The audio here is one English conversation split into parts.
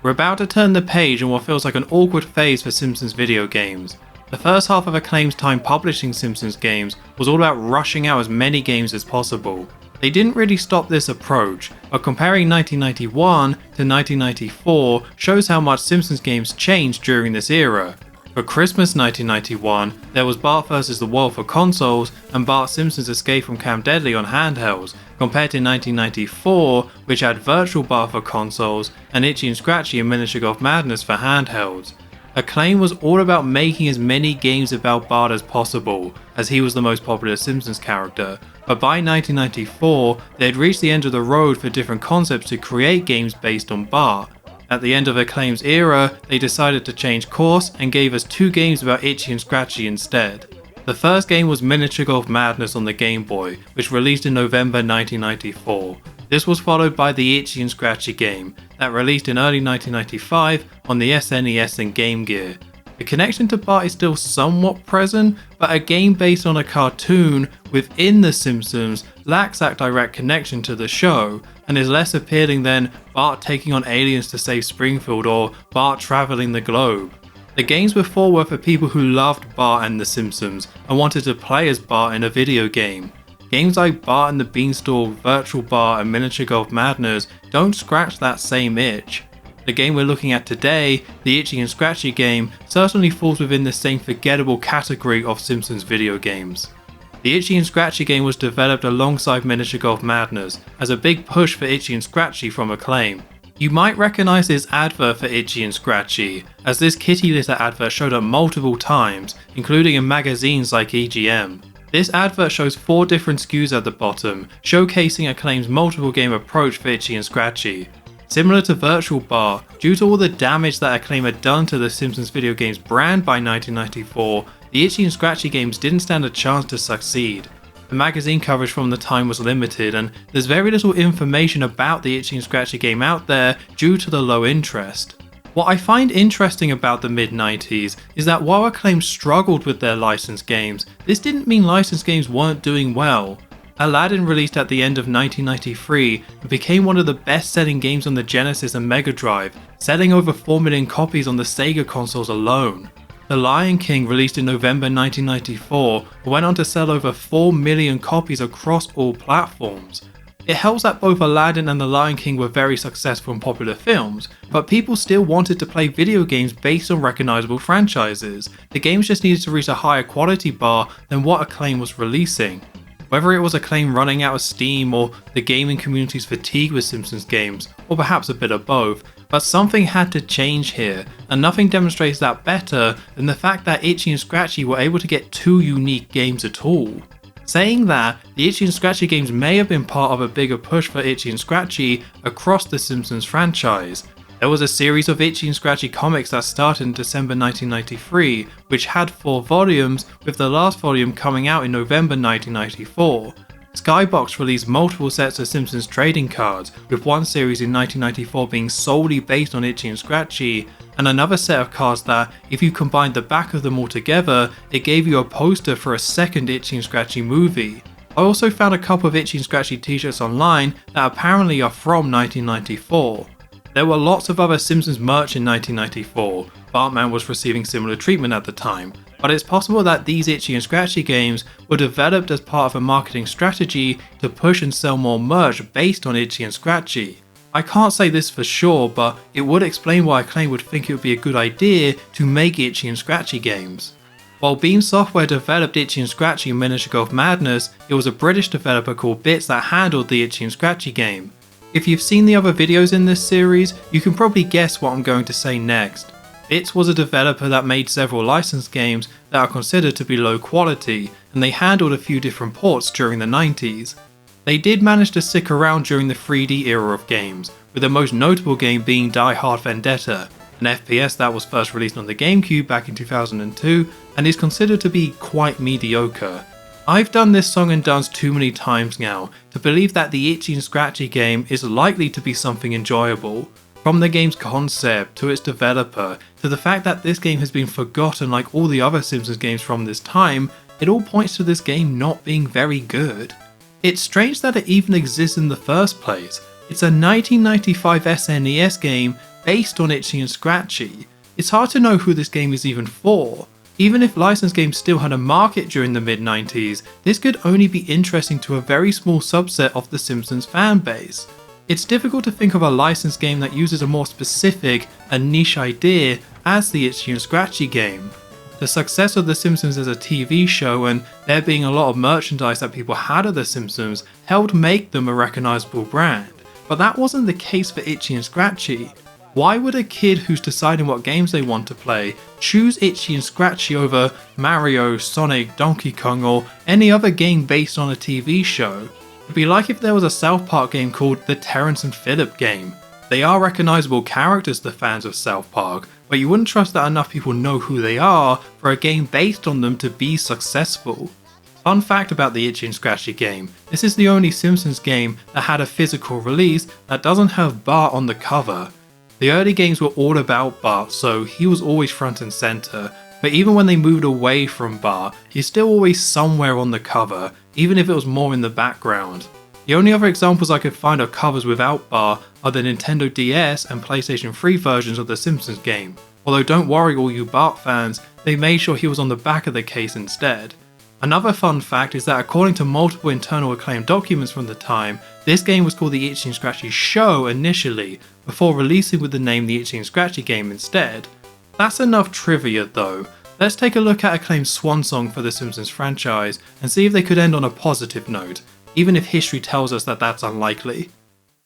We're about to turn the page on what feels like an awkward phase for Simpsons video games. The first half of Acclaim's time publishing Simpsons games was all about rushing out as many games as possible. They didn't really stop this approach, but comparing 1991 to 1994 shows how much Simpsons games changed during this era. For Christmas 1991, there was Bart vs. the World for consoles and Bart Simpson's Escape from Camp Deadly on handhelds, compared to 1994, which had Virtual Bart for consoles and Itchy and Scratchy and Miniature Golf Madness for handhelds. Acclaim was all about making as many games about Bart as possible, as he was the most popular Simpsons character, but by 1994, they had reached the end of the road for different concepts to create games based on Bart. At the end of Acclaim's era, they decided to change course and gave us 2 games about Itchy and Scratchy instead. The first game was Miniature Golf Madness on the Game Boy, which released in November 1994. This was followed by the Itchy and Scratchy Game, that released in early 1995 on the SNES and Game Gear. The connection to Bart is still somewhat present, but a game based on a cartoon within The Simpsons lacks that direct connection to the show, and is less appealing than Bart taking on aliens to save Springfield or Bart travelling the globe. The games before were for people who loved Bart and The Simpsons and wanted to play as Bart in a video game. Games like Bart and the Beanstalk, Virtual Bart and Miniature Golf Madness don't scratch that same itch. The game we're looking at today, the Itchy and Scratchy game, certainly falls within the same forgettable category of Simpsons video games. The Itchy and Scratchy game was developed alongside Miniature Golf Madness, as a big push for Itchy and Scratchy from Acclaim. You might recognise this advert for Itchy and Scratchy, as this kitty litter advert showed up multiple times, including in magazines like EGM. This advert shows 4 different SKUs at the bottom, showcasing Acclaim's multiple game approach for Itchy and Scratchy. Similar to Virtual Bart, due to all the damage that Acclaim had done to the Simpsons video games brand by 1994, the Itchy and Scratchy games didn't stand a chance to succeed. The magazine coverage from the time was limited, and there's very little information about the Itchy and Scratchy game out there due to the low interest. What I find interesting about the mid-90s is that while Acclaim struggled with their licensed games, this didn't mean licensed games weren't doing well. Aladdin released at the end of 1993 and became one of the best-selling games on the Genesis and Mega Drive, selling over 4 million copies on the Sega consoles alone. The Lion King, released in November 1994, went on to sell over 4 million copies across all platforms. It helps that both Aladdin and The Lion King were very successful and popular films, but people still wanted to play video games based on recognisable franchises. The games just needed to reach a higher quality bar than what Acclaim was releasing. Whether it was Acclaim running out of steam or the gaming community's fatigue with Simpsons games, or perhaps a bit of both, but something had to change here, and nothing demonstrates that better than the fact that Itchy and Scratchy were able to get 2 unique games at all. Saying that, the Itchy and Scratchy games may have been part of a bigger push for Itchy and Scratchy across the Simpsons franchise. There was a series of Itchy and Scratchy comics that started in December 1993, which had 4 volumes, with the last volume coming out in November 1994. Skybox released multiple sets of Simpsons trading cards, with one series in 1994 being solely based on Itchy and Scratchy, and another set of cards that, if you combined the back of them all together, it gave you a poster for a second Itchy and Scratchy movie. I also found a couple of Itchy and Scratchy t-shirts online that apparently are from 1994. There were lots of other Simpsons merch in 1994, Bartman was receiving similar treatment at the time, but it's possible that these Itchy and Scratchy games were developed as part of a marketing strategy to push and sell more merch based on Itchy and Scratchy. I can't say this for sure, but it would explain why Acclaim would think it would be a good idea to make Itchy and Scratchy games. While Beam Software developed Itchy and Scratchy and Miniature Golf Madness, it was a British developer called Bits that handled the Itchy and Scratchy game. If you've seen the other videos in this series, you can probably guess what I'm going to say next. Bits was a developer that made several licensed games that are considered to be low quality, and they handled a few different ports during the 90s. They did manage to stick around during the 3D era of games, with the most notable game being Die Hard Vendetta, an FPS that was first released on the GameCube back in 2002 and is considered to be quite mediocre. I've done this song and dance too many times now to believe that the Itchy and Scratchy game is likely to be something enjoyable. From the game's concept, to its developer, to the fact that this game has been forgotten like all the other Simpsons games from this time, it all points to this game not being very good. It's strange that it even exists in the first place. It's a 1995 SNES game based on Itchy and Scratchy. It's hard to know who this game is even for. Even if licensed games still had a market during the mid-90s, this could only be interesting to a very small subset of the Simpsons fan base. It's difficult to think of a licensed game that uses a more specific and niche idea as the Itchy and Scratchy game. The success of The Simpsons as a TV show and there being a lot of merchandise that people had of The Simpsons helped make them a recognisable brand, but that wasn't the case for Itchy and Scratchy. Why would a kid who's deciding what games they want to play choose Itchy and Scratchy over Mario, Sonic, Donkey Kong or any other game based on a TV show? It'd be like if there was a South Park game called the Terrence and Phillip game. They are recognisable characters to fans of South Park, but you wouldn't trust that enough people know who they are for a game based on them to be successful. Fun fact about the Itchy and Scratchy game, this is the only Simpsons game that had a physical release that doesn't have Bart on the cover. The early games were all about Bart, so he was always front and center, but even when they moved away from Bart, he's still always somewhere on the cover, even if it was more in the background. The only other examples I could find of covers without Bart are the Nintendo DS and PlayStation 3 versions of the Simpsons game, although don't worry all you Bart fans, they made sure he was on the back of the case instead. Another fun fact is that according to multiple internal Acclaim documents from the time, this game was called the Itchy and Scratchy Show initially, before releasing with the name the Itchy and Scratchy Game instead. That's enough trivia though. Let's take a look at Acclaim's swan song for the Simpsons franchise and see if they could end on a positive note, even if history tells us that that's unlikely.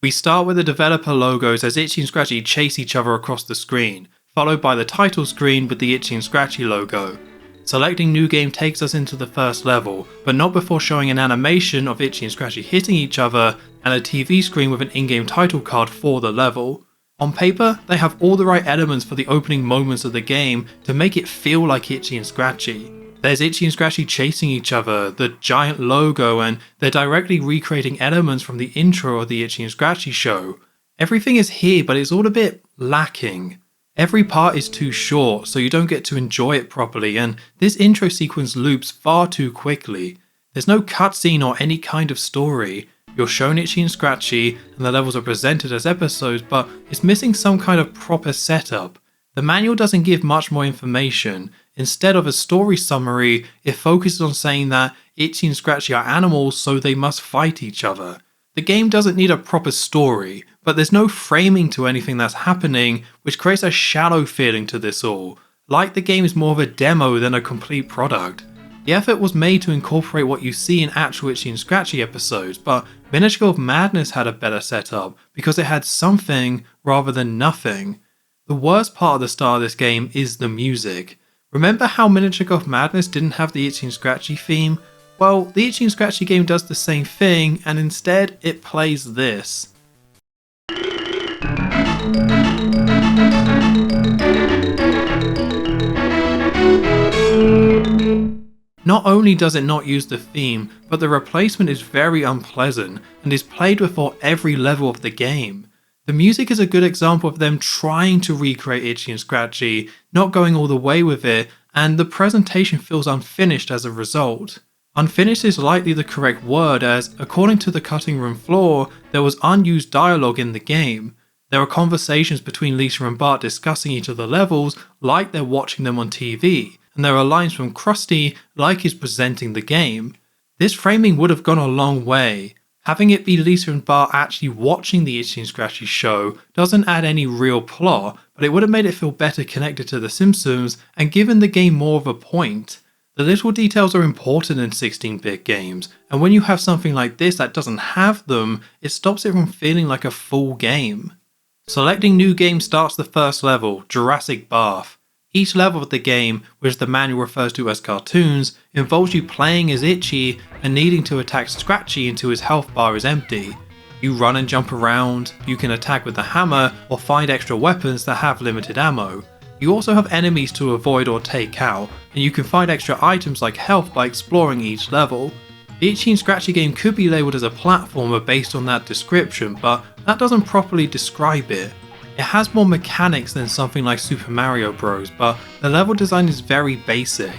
We start with the developer logos as Itchy and Scratchy chase each other across the screen, followed by the title screen with the Itchy and Scratchy logo. Selecting New Game takes us into the first level, but not before showing an animation of Itchy and Scratchy hitting each other and a TV screen with an in-game title card for the level. On paper, they have all the right elements for the opening moments of the game to make it feel like Itchy and Scratchy. There's Itchy and Scratchy chasing each other, the giant logo, and they're directly recreating elements from the intro of the Itchy and Scratchy show. Everything is here, but it's all a bit lacking. Every part is too short, so you don't get to enjoy it properly, and this intro sequence loops far too quickly. There's no cutscene or any kind of story. You're shown Itchy and Scratchy, and the levels are presented as episodes, but it's missing some kind of proper setup. The manual doesn't give much more information. Instead of a story summary, it focuses on saying that Itchy and Scratchy are animals, so they must fight each other. The game doesn't need a proper story, but there's no framing to anything that's happening, which creates a shallow feeling to this all, like the game is more of a demo than a complete product. The effort was made to incorporate what you see in actual Itchy and Scratchy episodes, but Miniature of Madness had a better setup because it had something rather than nothing. The worst part of the start of this game is the music. Remember how Miniature of Madness didn't have the Itchy and Scratchy theme? Well, the Itchy and Scratchy game does the same thing, and instead it plays this. Not only does it not use the theme, but the replacement is very unpleasant and is played before every level of the game. The music is a good example of them trying to recreate Itchy and Scratchy, not going all the way with it, and the presentation feels unfinished as a result. Unfinished is likely the correct word as, according to the cutting room floor, there was unused dialogue in the game. There are conversations between Lisa and Bart discussing each of the levels like they're watching them on TV, and there are lines from Krusty like he's presenting the game. This framing would have gone a long way. Having it be Lisa and Bart actually watching the Itchy and Scratchy show doesn't add any real plot, but it would have made it feel better connected to The Simpsons and given the game more of a point. The little details are important in 16-bit games, and when you have something like this that doesn't have them, it stops it from feeling like a full game. Selecting New Game starts the first level, Jurassic Bath. Each level of the game, which the manual refers to as cartoons, involves you playing as Itchy and needing to attack Scratchy until his health bar is empty. You run and jump around, you can attack with a hammer or find extra weapons that have limited ammo. You also have enemies to avoid or take out, and you can find extra items like health by exploring each level. The Itchy and Scratchy game could be labelled as a platformer based on that description, but that doesn't properly describe it. It has more mechanics than something like Super Mario Bros, but the level design is very basic.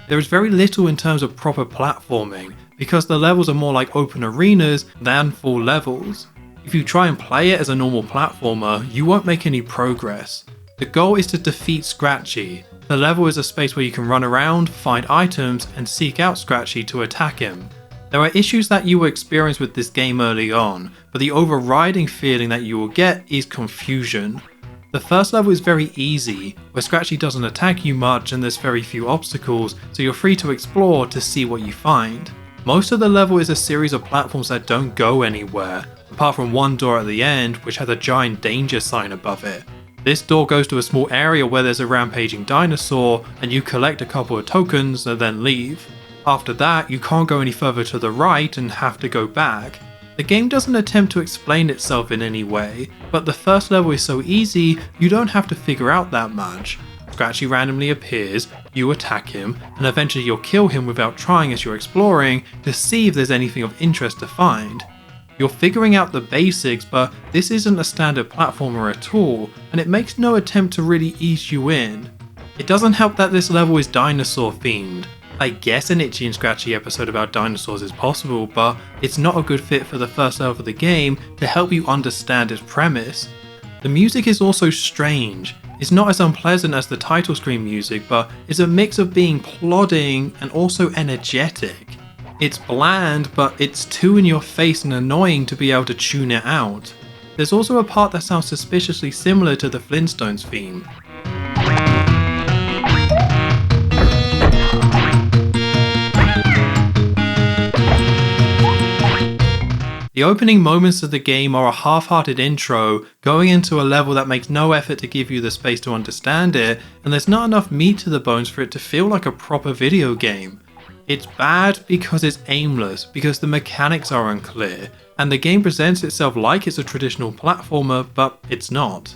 There is very little in terms of proper platforming, because the levels are more like open arenas than full levels. If you try and play it as a normal platformer, you won't make any progress. The goal is to defeat Scratchy. The level is a space where you can run around, find items, and seek out Scratchy to attack him. There are issues that you will experience with this game early on, but the overriding feeling that you will get is confusion. The first level is very easy, where Scratchy doesn't attack you much and there's very few obstacles, so you're free to explore to see what you find. Most of the level is a series of platforms that don't go anywhere, apart from one door at the end which has a giant danger sign above it. This door goes to a small area where there's a rampaging dinosaur and you collect a couple of tokens and then leave. After that, you can't go any further to the right and have to go back. The game doesn't attempt to explain itself in any way, but the first level is so easy you don't have to figure out that much. Scratchy randomly appears, you attack him, and eventually you'll kill him without trying as you're exploring to see if there's anything of interest to find. You're figuring out the basics, but this isn't a standard platformer at all, and it makes no attempt to really ease you in. It doesn't help that this level is dinosaur themed. I guess an Itchy and Scratchy episode about dinosaurs is possible, but it's not a good fit for the first level of the game to help you understand its premise. The music is also strange. It's not as unpleasant as the title screen music, but is a mix of being plodding and also energetic. It's bland, but it's too in your face and annoying to be able to tune it out. There's also a part that sounds suspiciously similar to the Flintstones theme. The opening moments of the game are a half-hearted intro, going into a level that makes no effort to give you the space to understand it, and there's not enough meat to the bones for it to feel like a proper video game. It's bad because it's aimless, because the mechanics are unclear, and the game presents itself like it's a traditional platformer, but it's not.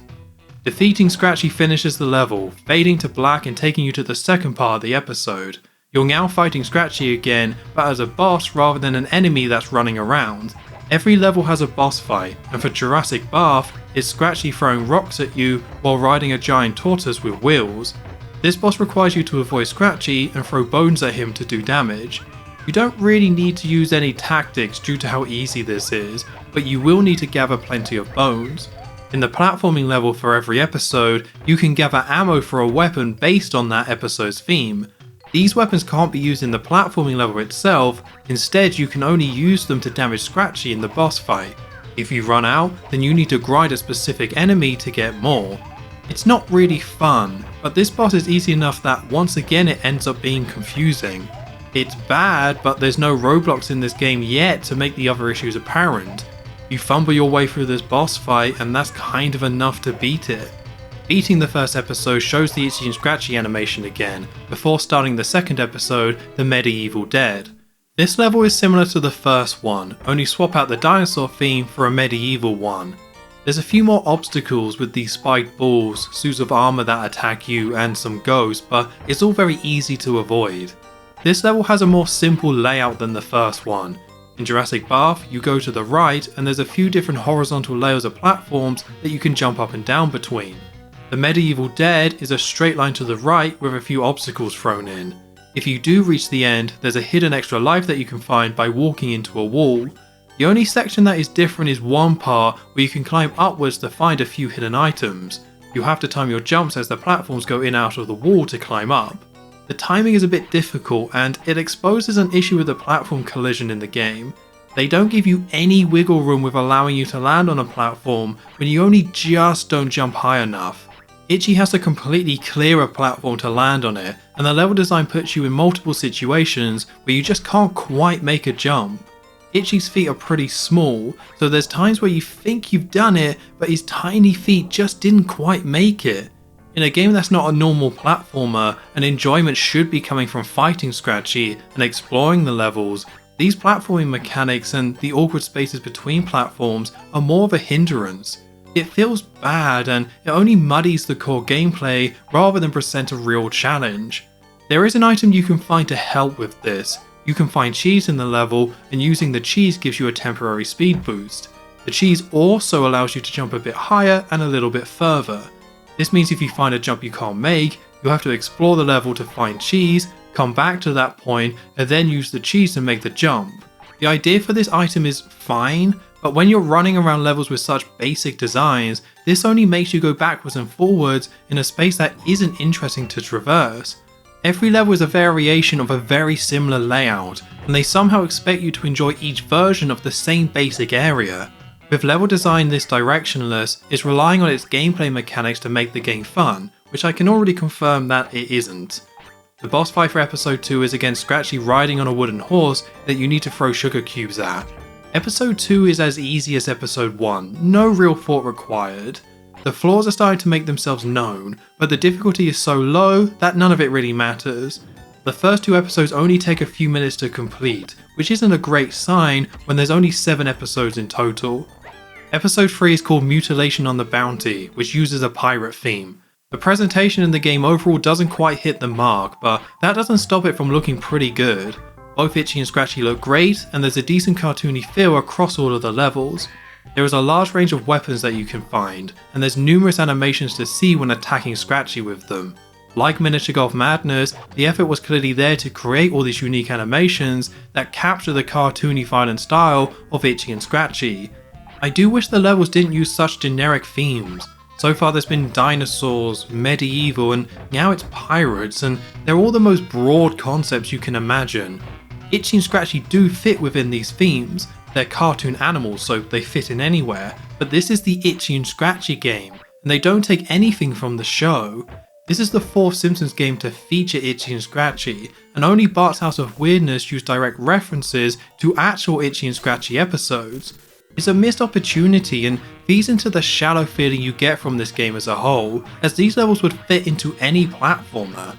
Defeating Scratchy finishes the level, fading to black and taking you to the second part of the episode. You're now fighting Scratchy again, but as a boss rather than an enemy that's running around. Every level has a boss fight, and for Jurassic Bath, it's Scratchy throwing rocks at you while riding a giant tortoise with wheels. This boss requires you to avoid Scratchy and throw bones at him to do damage. You don't really need to use any tactics due to how easy this is, but you will need to gather plenty of bones. In the platforming level for every episode, you can gather ammo for a weapon based on that episode's theme. These weapons can't be used in the platforming level itself, instead you can only use them to damage Scratchy in the boss fight. If you run out, then you need to grind a specific enemy to get more. It's not really fun, but this boss is easy enough that once again it ends up being confusing. It's bad, but there's no roadblocks in this game yet to make the other issues apparent. You fumble your way through this boss fight and that's kind of enough to beat it. Beating the first episode shows the Itchy and Scratchy animation again, before starting the second episode, The Medieval Dead. This level is similar to the first one, only swap out the dinosaur theme for a medieval one. There's a few more obstacles with these spiked balls, suits of armor that attack you, and some ghosts, but it's all very easy to avoid. This level has a more simple layout than the first one. In Jurassic Bath, you go to the right and there's a few different horizontal layers of platforms that you can jump up and down between. The Medieval Dead is a straight line to the right with a few obstacles thrown in. If you do reach the end, there's a hidden extra life that you can find by walking into a wall. The only section that is different is one part where you can climb upwards to find a few hidden items. You have to time your jumps as the platforms go in and out of the wall to climb up. The timing is a bit difficult and it exposes an issue with the platform collision in the game. They don't give you any wiggle room with allowing you to land on a platform when you only just don't jump high enough. Itchy has to completely clear a platform to land on it, and the level design puts you in multiple situations where you just can't quite make a jump. Itchy's feet are pretty small, so there's times where you think you've done it, but his tiny feet just didn't quite make it. In a game that's not a normal platformer, and enjoyment should be coming from fighting Scratchy and exploring the levels, these platforming mechanics and the awkward spaces between platforms are more of a hindrance. It feels bad and it only muddies the core gameplay rather than present a real challenge. There is an item you can find to help with this. You can find cheese in the level and using the cheese gives you a temporary speed boost. The cheese also allows you to jump a bit higher and a little bit further. This means if you find a jump you can't make, you'll have to explore the level to find cheese, come back to that point and then use the cheese to make the jump. The idea for this item is fine, But when you're running around levels with such basic designs, this only makes you go backwards and forwards in a space that isn't interesting to traverse. Every level is a variation of a very similar layout, and they somehow expect you to enjoy each version of the same basic area. With level design this directionless, it's relying on its gameplay mechanics to make the game fun, which I can already confirm that it isn't. The boss fight for episode 2 is against Scratchy riding on a wooden horse that you need to throw sugar cubes at. Episode 2 is as easy as episode 1, no real thought required. The flaws are starting to make themselves known, but the difficulty is so low that none of it really matters. The first 2 episodes only take a few minutes to complete, which isn't a great sign when there's only 7 episodes in total. Episode 3 is called Mutilation on the Bounty, which uses a pirate theme. The presentation in the game overall doesn't quite hit the mark, but that doesn't stop it from looking pretty good. Both Itchy and Scratchy look great, and there's a decent cartoony feel across all of the levels. There is a large range of weapons that you can find, and there's numerous animations to see when attacking Scratchy with them. Like Miniature Golf Madness, the effort was clearly there to create all these unique animations that capture the cartoony violent style of Itchy and Scratchy. I do wish the levels didn't use such generic themes. So far there's been dinosaurs, medieval, and now it's pirates, and they're all the most broad concepts you can imagine. Itchy and Scratchy do fit within these themes. They're cartoon animals, so they fit in anywhere, but this is the Itchy and Scratchy game, and they don't take anything from the show. This is the 4th Simpsons game to feature Itchy and Scratchy, and only Bart's House of Weirdness used direct references to actual Itchy and Scratchy episodes. It's a missed opportunity and feeds into the shallow feeling you get from this game as a whole, as these levels would fit into any platformer.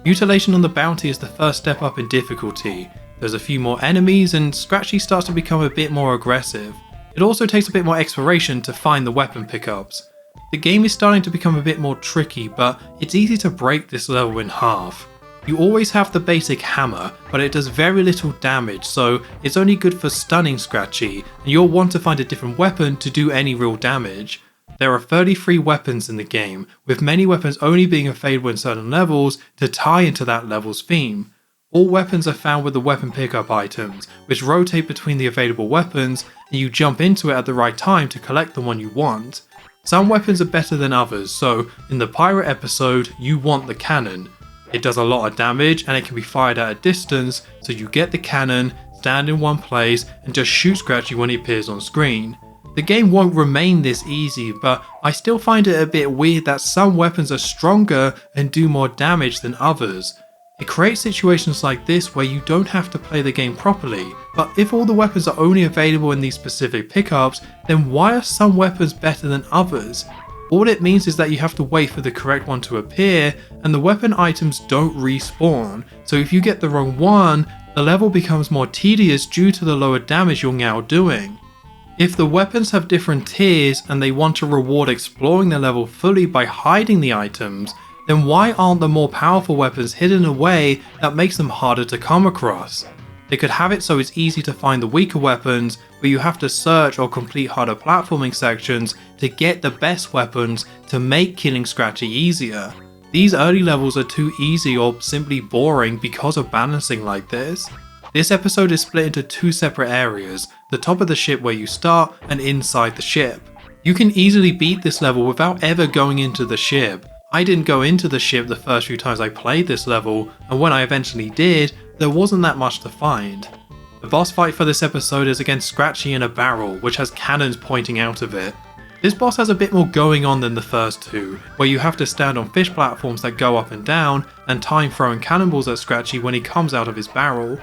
Mutilation on the Bounty is the first step up in difficulty. There's a few more enemies and Scratchy starts to become a bit more aggressive. It also takes a bit more exploration to find the weapon pickups. The game is starting to become a bit more tricky, but it's easy to break this level in half. You always have the basic hammer, but it does very little damage, so it's only good for stunning Scratchy, and you'll want to find a different weapon to do any real damage. There are 33 weapons in the game, with many weapons only being available in certain levels to tie into that level's theme. All weapons are found with the weapon pickup items, which rotate between the available weapons, and you jump into it at the right time to collect the one you want. Some weapons are better than others, so in the pirate episode, you want the cannon. It does a lot of damage and it can be fired at a distance, so you get the cannon, stand in one place, and just shoot Scratchy when he appears on screen. The game won't remain this easy, but I still find it a bit weird that some weapons are stronger and do more damage than others. It creates situations like this where you don't have to play the game properly, but if all the weapons are only available in these specific pickups, then why are some weapons better than others? All it means is that you have to wait for the correct one to appear, and the weapon items don't respawn, so if you get the wrong one, the level becomes more tedious due to the lower damage you're now doing. If the weapons have different tiers and they want to reward exploring the level fully by hiding the items, then why aren't the more powerful weapons hidden in a way that makes them harder to come across? They could have it so it's easy to find the weaker weapons, but you have to search or complete harder platforming sections to get the best weapons to make killing Scratchy easier. These early levels are too easy or simply boring because of balancing like this. This episode is split into 2 separate areas, the top of the ship where you start and inside the ship. You can easily beat this level without ever going into the ship. I didn't go into the ship the first few times I played this level, and when I eventually did, there wasn't that much to find. The boss fight for this episode is against Scratchy in a barrel, which has cannons pointing out of it. This boss has a bit more going on than the first 2, where you have to stand on fish platforms that go up and down, and time throwing cannonballs at Scratchy when he comes out of his barrel.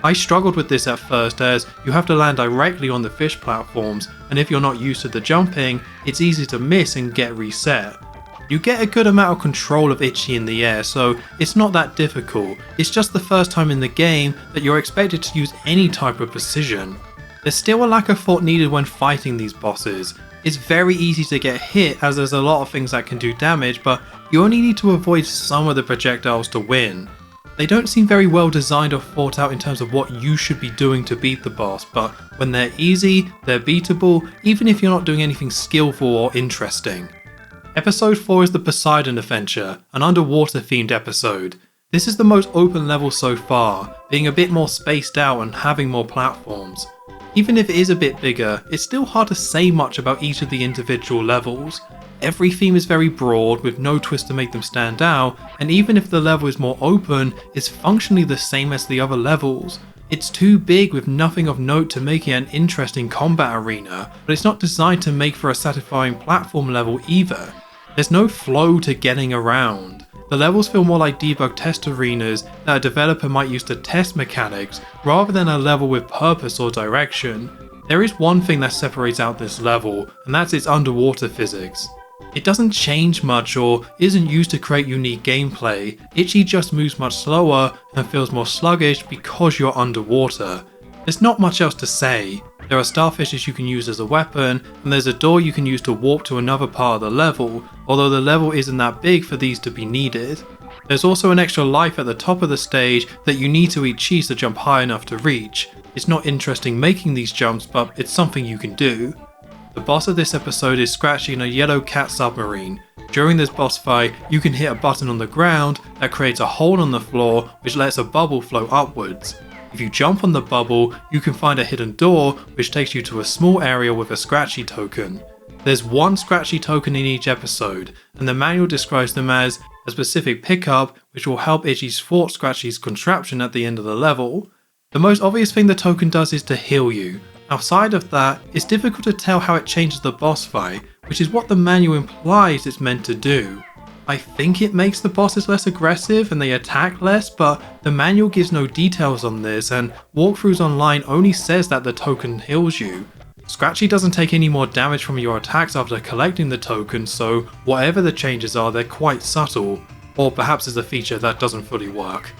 I struggled with this at first as you have to land directly on the fish platforms, and if you're not used to the jumping, it's easy to miss and get reset. You get a good amount of control of Itchy in the air, so it's not that difficult. It's just the first time in the game that you're expected to use any type of precision. There's still a lack of thought needed when fighting these bosses. It's very easy to get hit as there's a lot of things that can do damage, but you only need to avoid some of the projectiles to win. They don't seem very well designed or thought out in terms of what you should be doing to beat the boss, but when they're easy, they're beatable, even if you're not doing anything skillful or interesting. Episode 4 is the Pussedion Adventure, an underwater themed episode. This is the most open level so far, being a bit more spaced out and having more platforms. Even if it is a bit bigger, it's still hard to say much about each of the individual levels. Every theme is very broad with no twist to make them stand out, and even if the level is more open, it's functionally the same as the other levels. It's too big with nothing of note to make it an interesting combat arena, but it's not designed to make for a satisfying platform level either. There's no flow to getting around. The levels feel more like debug test arenas that a developer might use to test mechanics, rather than a level with purpose or direction. There is one thing that separates out this level, and that's its underwater physics. It doesn't change much or isn't used to create unique gameplay. Itchy just moves much slower and feels more sluggish because you're underwater. There's not much else to say. There are starfishes you can use as a weapon, and there's a door you can use to warp to another part of the level, although the level isn't that big for these to be needed. There's also an extra life at the top of the stage that you need to eat cheese to jump high enough to reach. It's not interesting making these jumps, but it's something you can do. The boss of this episode is Scratchy in a yellow cat submarine. During this boss fight, you can hit a button on the ground that creates a hole on the floor which lets a bubble flow upwards. If you jump on the bubble, you can find a hidden door which takes you to a small area with a Scratchy token. There's one Scratchy token in each episode, and the manual describes them as a specific pickup which will help Itchy thwart Scratchy's contraption at the end of the level. The most obvious thing the token does is to heal you. Outside of that, it's difficult to tell how it changes the boss fight, which is what the manual implies it's meant to do. I think it makes the bosses less aggressive and they attack less, but the manual gives no details on this, and walkthroughs online only says that the token heals you. Scratchy doesn't take any more damage from your attacks after collecting the token, so whatever the changes are, they're quite subtle, or perhaps it's a feature that doesn't fully work.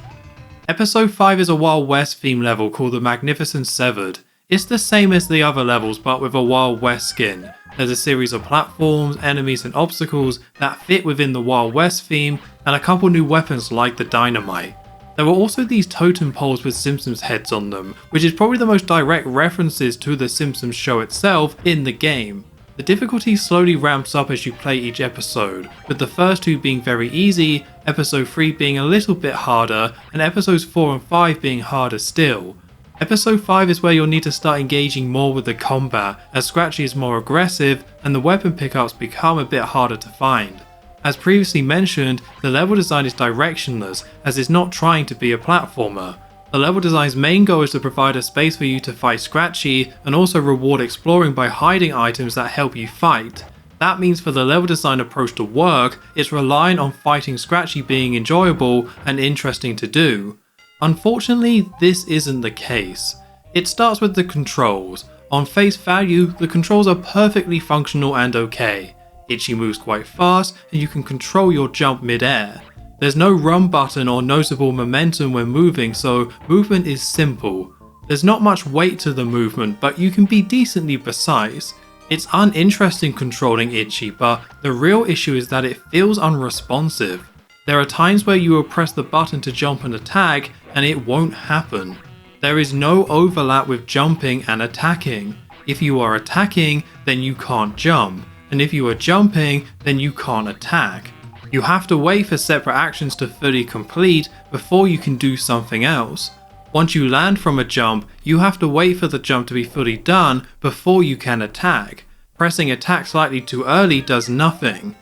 Episode 5 is a Wild West theme level called the Magnificent Severed. It's the same as the other levels but with a Wild West skin. There's a series of platforms, enemies and obstacles that fit within the Wild West theme, and a couple new weapons like the dynamite. There were also these totem poles with Simpsons heads on them, which is probably the most direct references to the Simpsons show itself in the game. The difficulty slowly ramps up as you play each episode, with the first two being very easy, episode 3 being a little bit harder, and episodes 4 and 5 being harder still. Episode 5 is where you'll need to start engaging more with the combat, as Scratchy is more aggressive and the weapon pickups become a bit harder to find. As previously mentioned, the level design is directionless, as it's not trying to be a platformer. The level design's main goal is to provide a space for you to fight Scratchy and also reward exploring by hiding items that help you fight. That means for the level design approach to work, it's relying on fighting Scratchy being enjoyable and interesting to do. Unfortunately, this isn't the case. It starts with the controls. On face value, the controls are perfectly functional and okay. Itchy moves quite fast and you can control your jump mid-air. There's no run button or noticeable momentum when moving, so movement is simple. There's not much weight to the movement, but you can be decently precise. It's uninteresting controlling Itchy, but the real issue is that it feels unresponsive. There are times where you will press the button to jump and attack, and it won't happen. There is no overlap with jumping and attacking. If you are attacking, then you can't jump, and if you are jumping, then you can't attack. You have to wait for separate actions to fully complete before you can do something else. Once you land from a jump, you have to wait for the jump to be fully done before you can attack. Pressing attack slightly too early does nothing.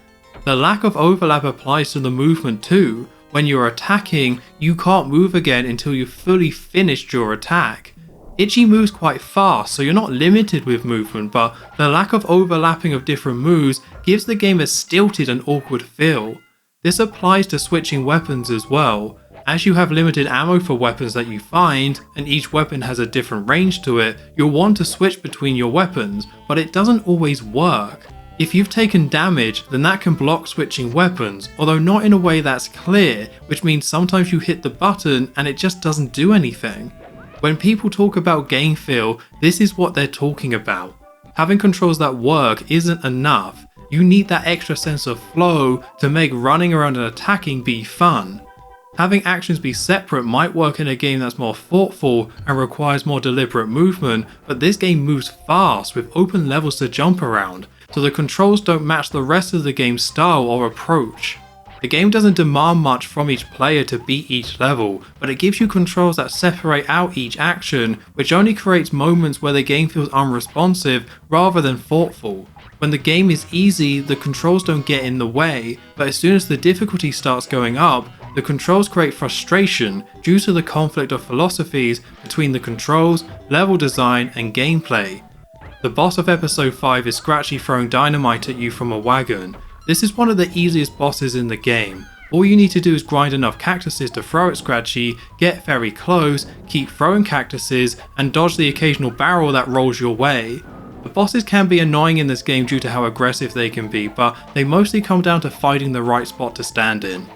The lack of overlap applies to the movement too. When you're attacking, you can't move again until you've fully finished your attack. Itchy moves quite fast, so you're not limited with movement, but the lack of overlapping of different moves gives the game a stilted and awkward feel. This applies to switching weapons as well. As you have limited ammo for weapons that you find, and each weapon has a different range to it, you'll want to switch between your weapons, but it doesn't always work. If you've taken damage, then that can block switching weapons, although not in a way that's clear, which means sometimes you hit the button and it just doesn't do anything. When people talk about game feel, this is what they're talking about. Having controls that work isn't enough. You need that extra sense of flow to make running around and attacking be fun. Having actions be separate might work in a game that's more thoughtful and requires more deliberate movement, but this game moves fast with open levels to jump around, so the controls don't match the rest of the game's style or approach. The game doesn't demand much from each player to beat each level, but it gives you controls that separate out each action, which only creates moments where the game feels unresponsive rather than thoughtful. When the game is easy, the controls don't get in the way, but as soon as the difficulty starts going up, the controls create frustration due to the conflict of philosophies between the controls, level design, and gameplay. The boss of episode 5 is Scratchy throwing dynamite at you from a wagon. This is one of the easiest bosses in the game. All you need to do is grind enough cactuses to throw at Scratchy, get very close, keep throwing cactuses, and dodge the occasional barrel that rolls your way. The bosses can be annoying in this game due to how aggressive they can be, but they mostly come down to finding the right spot to stand in.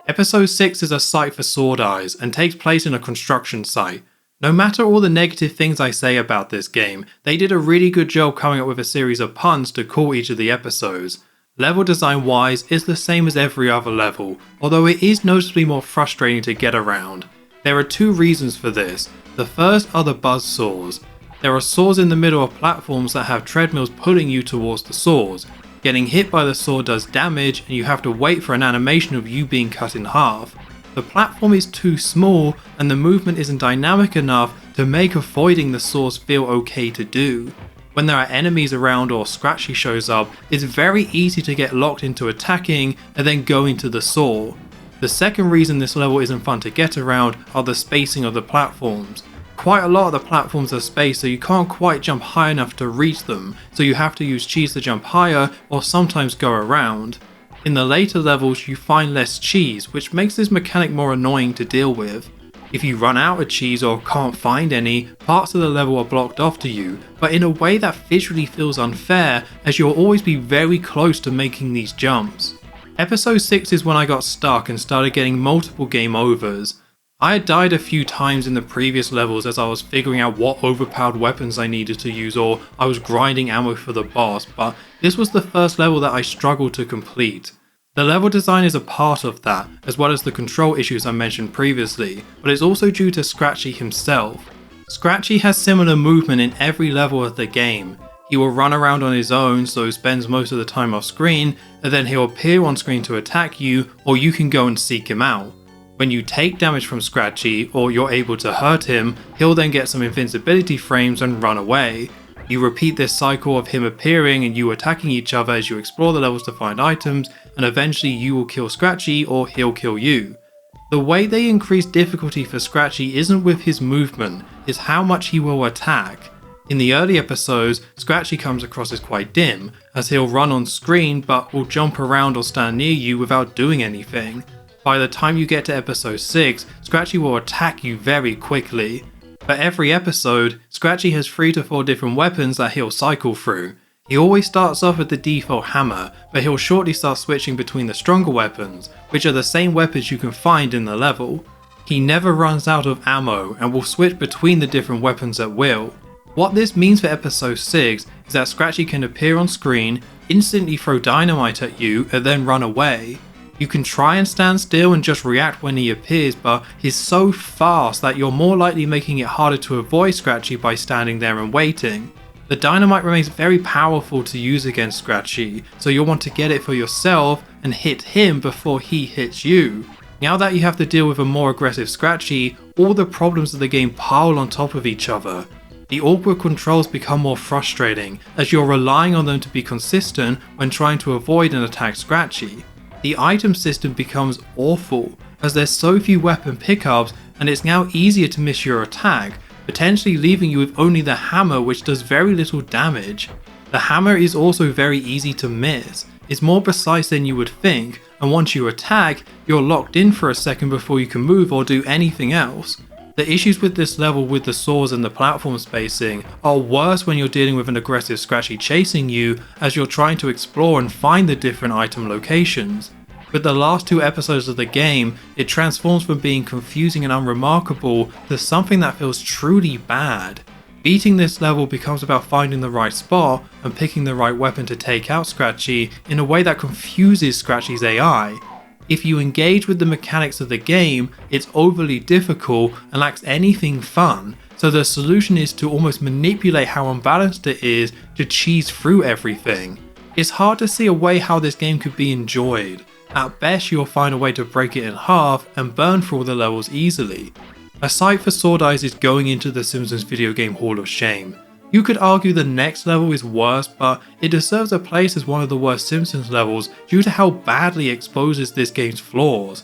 Episode 6 is a site for sword eyes and takes place in a construction site. No matter all the negative things I say about this game, they did a really good job coming up with a series of puns to call each of the episodes. Level design wise, it's the same as every other level, although it is noticeably more frustrating to get around. There are two reasons for this. The first are the buzz saws. There are saws in the middle of platforms that have treadmills pulling you towards the saws. Getting hit by the saw does damage and you have to wait for an animation of you being cut in half. The platform is too small and the movement isn't dynamic enough to make avoiding the saws feel okay to do. When there are enemies around or Scratchy shows up, it's very easy to get locked into attacking and then go into the saw. The second reason this level isn't fun to get around are the spacing of the platforms. Quite a lot of the platforms are spaced so you can't quite jump high enough to reach them, so you have to use cheese to jump higher or sometimes go around. In the later levels you find less cheese, which makes this mechanic more annoying to deal with. If you run out of cheese or can't find any, parts of the level are blocked off to you, but in a way that visually feels unfair as you'll always be very close to making these jumps. Episode 6 is when I got stuck and started getting multiple game overs. I had died a few times in the previous levels as I was figuring out what overpowered weapons I needed to use or I was grinding ammo for the boss, but this was the first level that I struggled to complete. The level design is a part of that, as well as the control issues I mentioned previously, but it's also due to Scratchy himself. Scratchy has similar movement in every level of the game. He will run around on his own, so spends most of the time off screen, and then he'll appear on screen to attack you, or you can go and seek him out. When you take damage from Scratchy, or you're able to hurt him, he'll then get some invincibility frames and run away. You repeat this cycle of him appearing and you attacking each other as you explore the levels to find items, and eventually you will kill Scratchy or he'll kill you. The way they increase difficulty for Scratchy isn't with his movement, it's how much he will attack. In the early episodes, Scratchy comes across as quite dim, as he'll run on screen but will jump around or stand near you without doing anything. By the time you get to episode 6, Scratchy will attack you very quickly. For every episode, Scratchy has 3 to 4 different weapons that he'll cycle through. He always starts off with the default hammer, but he'll shortly start switching between the stronger weapons, which are the same weapons you can find in the level. He never runs out of ammo and will switch between the different weapons at will. What this means for episode 6 is that Scratchy can appear on screen, instantly throw dynamite at you and then run away. You can try and stand still and just react when he appears, but he's so fast that you're more likely making it harder to avoid Scratchy by standing there and waiting. The dynamite remains very powerful to use against Scratchy, so you'll want to get it for yourself and hit him before he hits you. Now that you have to deal with a more aggressive Scratchy, all the problems of the game pile on top of each other. The awkward controls become more frustrating, as you're relying on them to be consistent when trying to avoid and attack Scratchy. The item system becomes awful, as there's so few weapon pickups and it's now easier to miss your attack, potentially leaving you with only the hammer, which does very little damage. The hammer is also very easy to miss. It's more precise than you would think, and once you attack, you're locked in for a second before you can move or do anything else. The issues with this level with the saws and the platform spacing are worse when you're dealing with an aggressive Scratchy chasing you as you're trying to explore and find the different item locations. With the last 2 episodes of the game, it transforms from being confusing and unremarkable to something that feels truly bad. Beating this level becomes about finding the right spot and picking the right weapon to take out Scratchy in a way that confuses Scratchy's AI. If you engage with the mechanics of the game, it's overly difficult and lacks anything fun, so the solution is to almost manipulate how unbalanced it is to cheese through everything. It's hard to see a way how this game could be enjoyed. At best you'll find a way to break it in half and burn through all the levels easily. A sight for sword eyes is going into the Simpsons video game Hall of Shame. You could argue the next level is worse, but it deserves a place as one of the worst Simpsons levels due to how badly it exposes this game's flaws.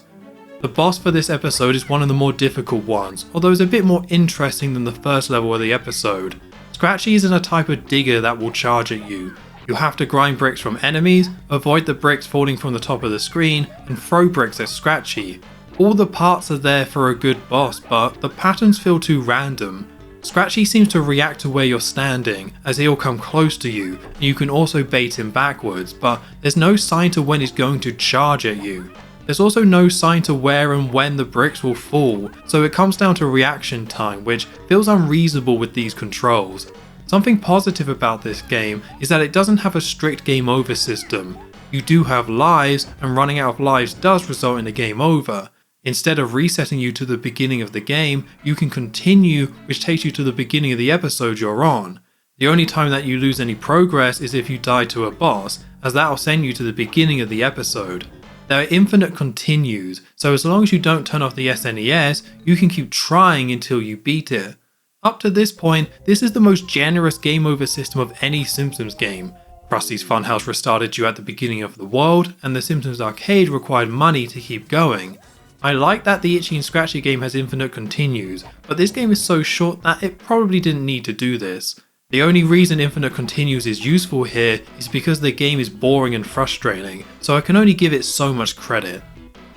The boss for this episode is one of the more difficult ones, although it's a bit more interesting than the first level of the episode. Scratchy isn't a type of digger that will charge at you. You'll have to grind bricks from enemies, avoid the bricks falling from the top of the screen, and throw bricks at Scratchy. All the parts are there for a good boss, but the patterns feel too random. Scratchy seems to react to where you're standing, as he'll come close to you, and you can also bait him backwards, but there's no sign to when he's going to charge at you. There's also no sign to where and when the bricks will fall, so it comes down to reaction time, which feels unreasonable with these controls. Something positive about this game is that it doesn't have a strict game over system. You do have lives, and running out of lives does result in a game over. Instead of resetting you to the beginning of the game, you can continue, which takes you to the beginning of the episode you're on. The only time that you lose any progress is if you die to a boss, as that'll send you to the beginning of the episode. There are infinite continues, so as long as you don't turn off the SNES, you can keep trying until you beat it. Up to this point, this is the most generous game over system of any Simpsons game. Krusty's Funhouse restarted you at the beginning of the world, and the Simpsons arcade required money to keep going. I like that the Itchy and Scratchy game has infinite continues, but this game is so short that it probably didn't need to do this. The only reason infinite continues is useful here is because the game is boring and frustrating, so I can only give it so much credit.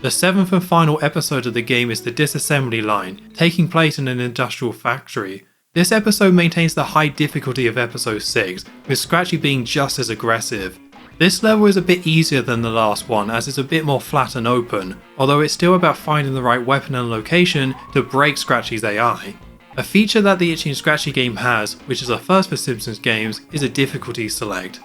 The 7th and final episode of the game is the Disassembly line, taking place in an industrial factory. This episode maintains the high difficulty of episode 6, with Scratchy being just as aggressive. This level is a bit easier than the last one as it's a bit more flat and open, although it's still about finding the right weapon and location to break Scratchy's AI. A feature that the Itchy and Scratchy game has, which is a first for Simpsons games, is a difficulty select.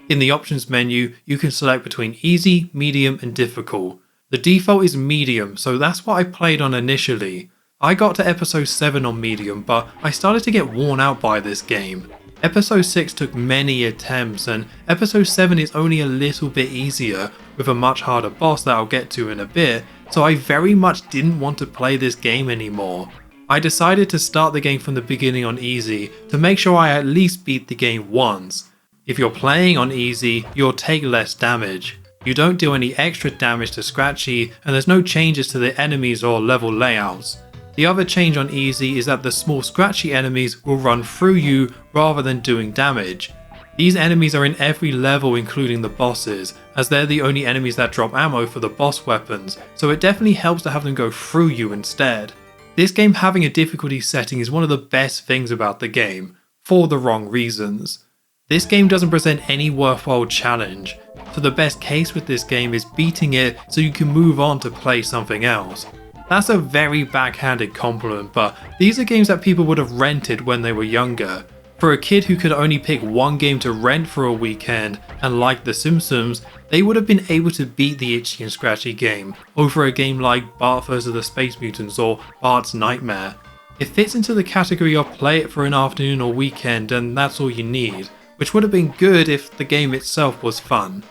In the options menu, you can select between easy, medium and difficult. The default is medium, so that's what I played on initially. I got to episode 7 on medium, but I started to get worn out by this game. Episode 6 took many attempts, and episode 7 is only a little bit easier, with a much harder boss that I'll get to in a bit, so I very much didn't want to play this game anymore. I decided to start the game from the beginning on easy, to make sure I at least beat the game once. If you're playing on easy, you'll take less damage. You don't do any extra damage to Scratchy, and there's no changes to the enemies or level layouts. The other change on easy is that the small Scratchy enemies will run through you rather than doing damage. These enemies are in every level including the bosses, as they're the only enemies that drop ammo for the boss weapons, so it definitely helps to have them go through you instead. This game having a difficulty setting is one of the best things about the game, for the wrong reasons. This game doesn't present any worthwhile challenge, so the best case with this game is beating it so you can move on to play something else. That's a very backhanded compliment, but these are games that people would have rented when they were younger. For a kid who could only pick one game to rent for a weekend, and like The Simpsons, they would have been able to beat the Itchy and Scratchy game over a game like Bart vs the Space Mutants or Bart's Nightmare. It fits into the category of play it for an afternoon or weekend and that's all you need, which would have been good if the game itself was fun.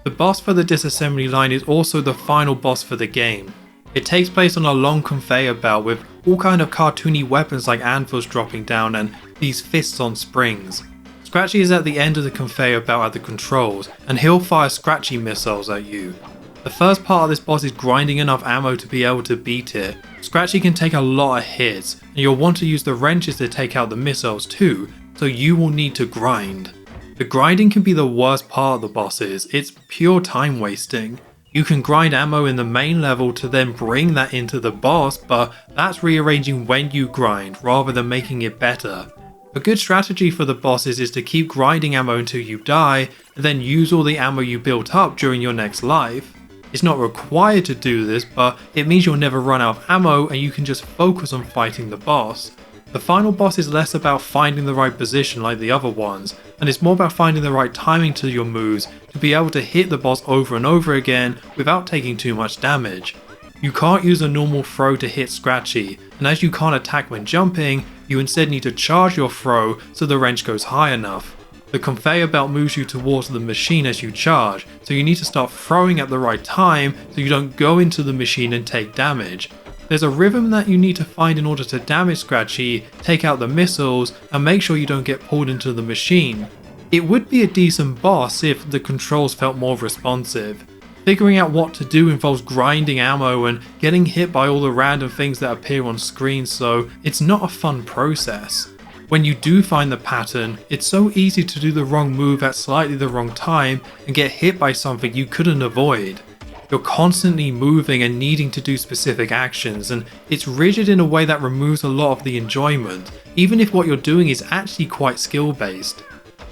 The boss for the Disassembly line is also the final boss for the game. It takes place on a long conveyor belt with all kind of cartoony weapons like anvils dropping down and these fists on springs. Scratchy is at the end of the conveyor belt at the controls, and he'll fire Scratchy missiles at you. The first part of this boss is grinding enough ammo to be able to beat it. Scratchy can take a lot of hits, and you'll want to use the wrenches to take out the missiles too, so you will need to grind. The grinding can be the worst part of the bosses, it's pure time wasting. You can grind ammo in the main level to then bring that into the boss, but that's rearranging when you grind rather than making it better. A good strategy for the bosses is to keep grinding ammo until you die, and then use all the ammo you built up during your next life. It's not required to do this, but it means you'll never run out of ammo and you can just focus on fighting the boss. The final boss is less about finding the right position like the other ones, and it's more about finding the right timing to your moves to be able to hit the boss over and over again without taking too much damage. You can't use a normal throw to hit Scratchy, and as you can't attack when jumping, you instead need to charge your throw so the wrench goes high enough. The conveyor belt moves you towards the machine as you charge, so you need to start throwing at the right time so you don't go into the machine and take damage. There's a rhythm that you need to find in order to damage Scratchy, take out the missiles, and make sure you don't get pulled into the machine. It would be a decent boss if the controls felt more responsive. Figuring out what to do involves grinding ammo and getting hit by all the random things that appear on screen, so it's not a fun process. When you do find the pattern, it's so easy to do the wrong move at slightly the wrong time and get hit by something you couldn't avoid. You're constantly moving and needing to do specific actions, and it's rigid in a way that removes a lot of the enjoyment, even if what you're doing is actually quite skill based.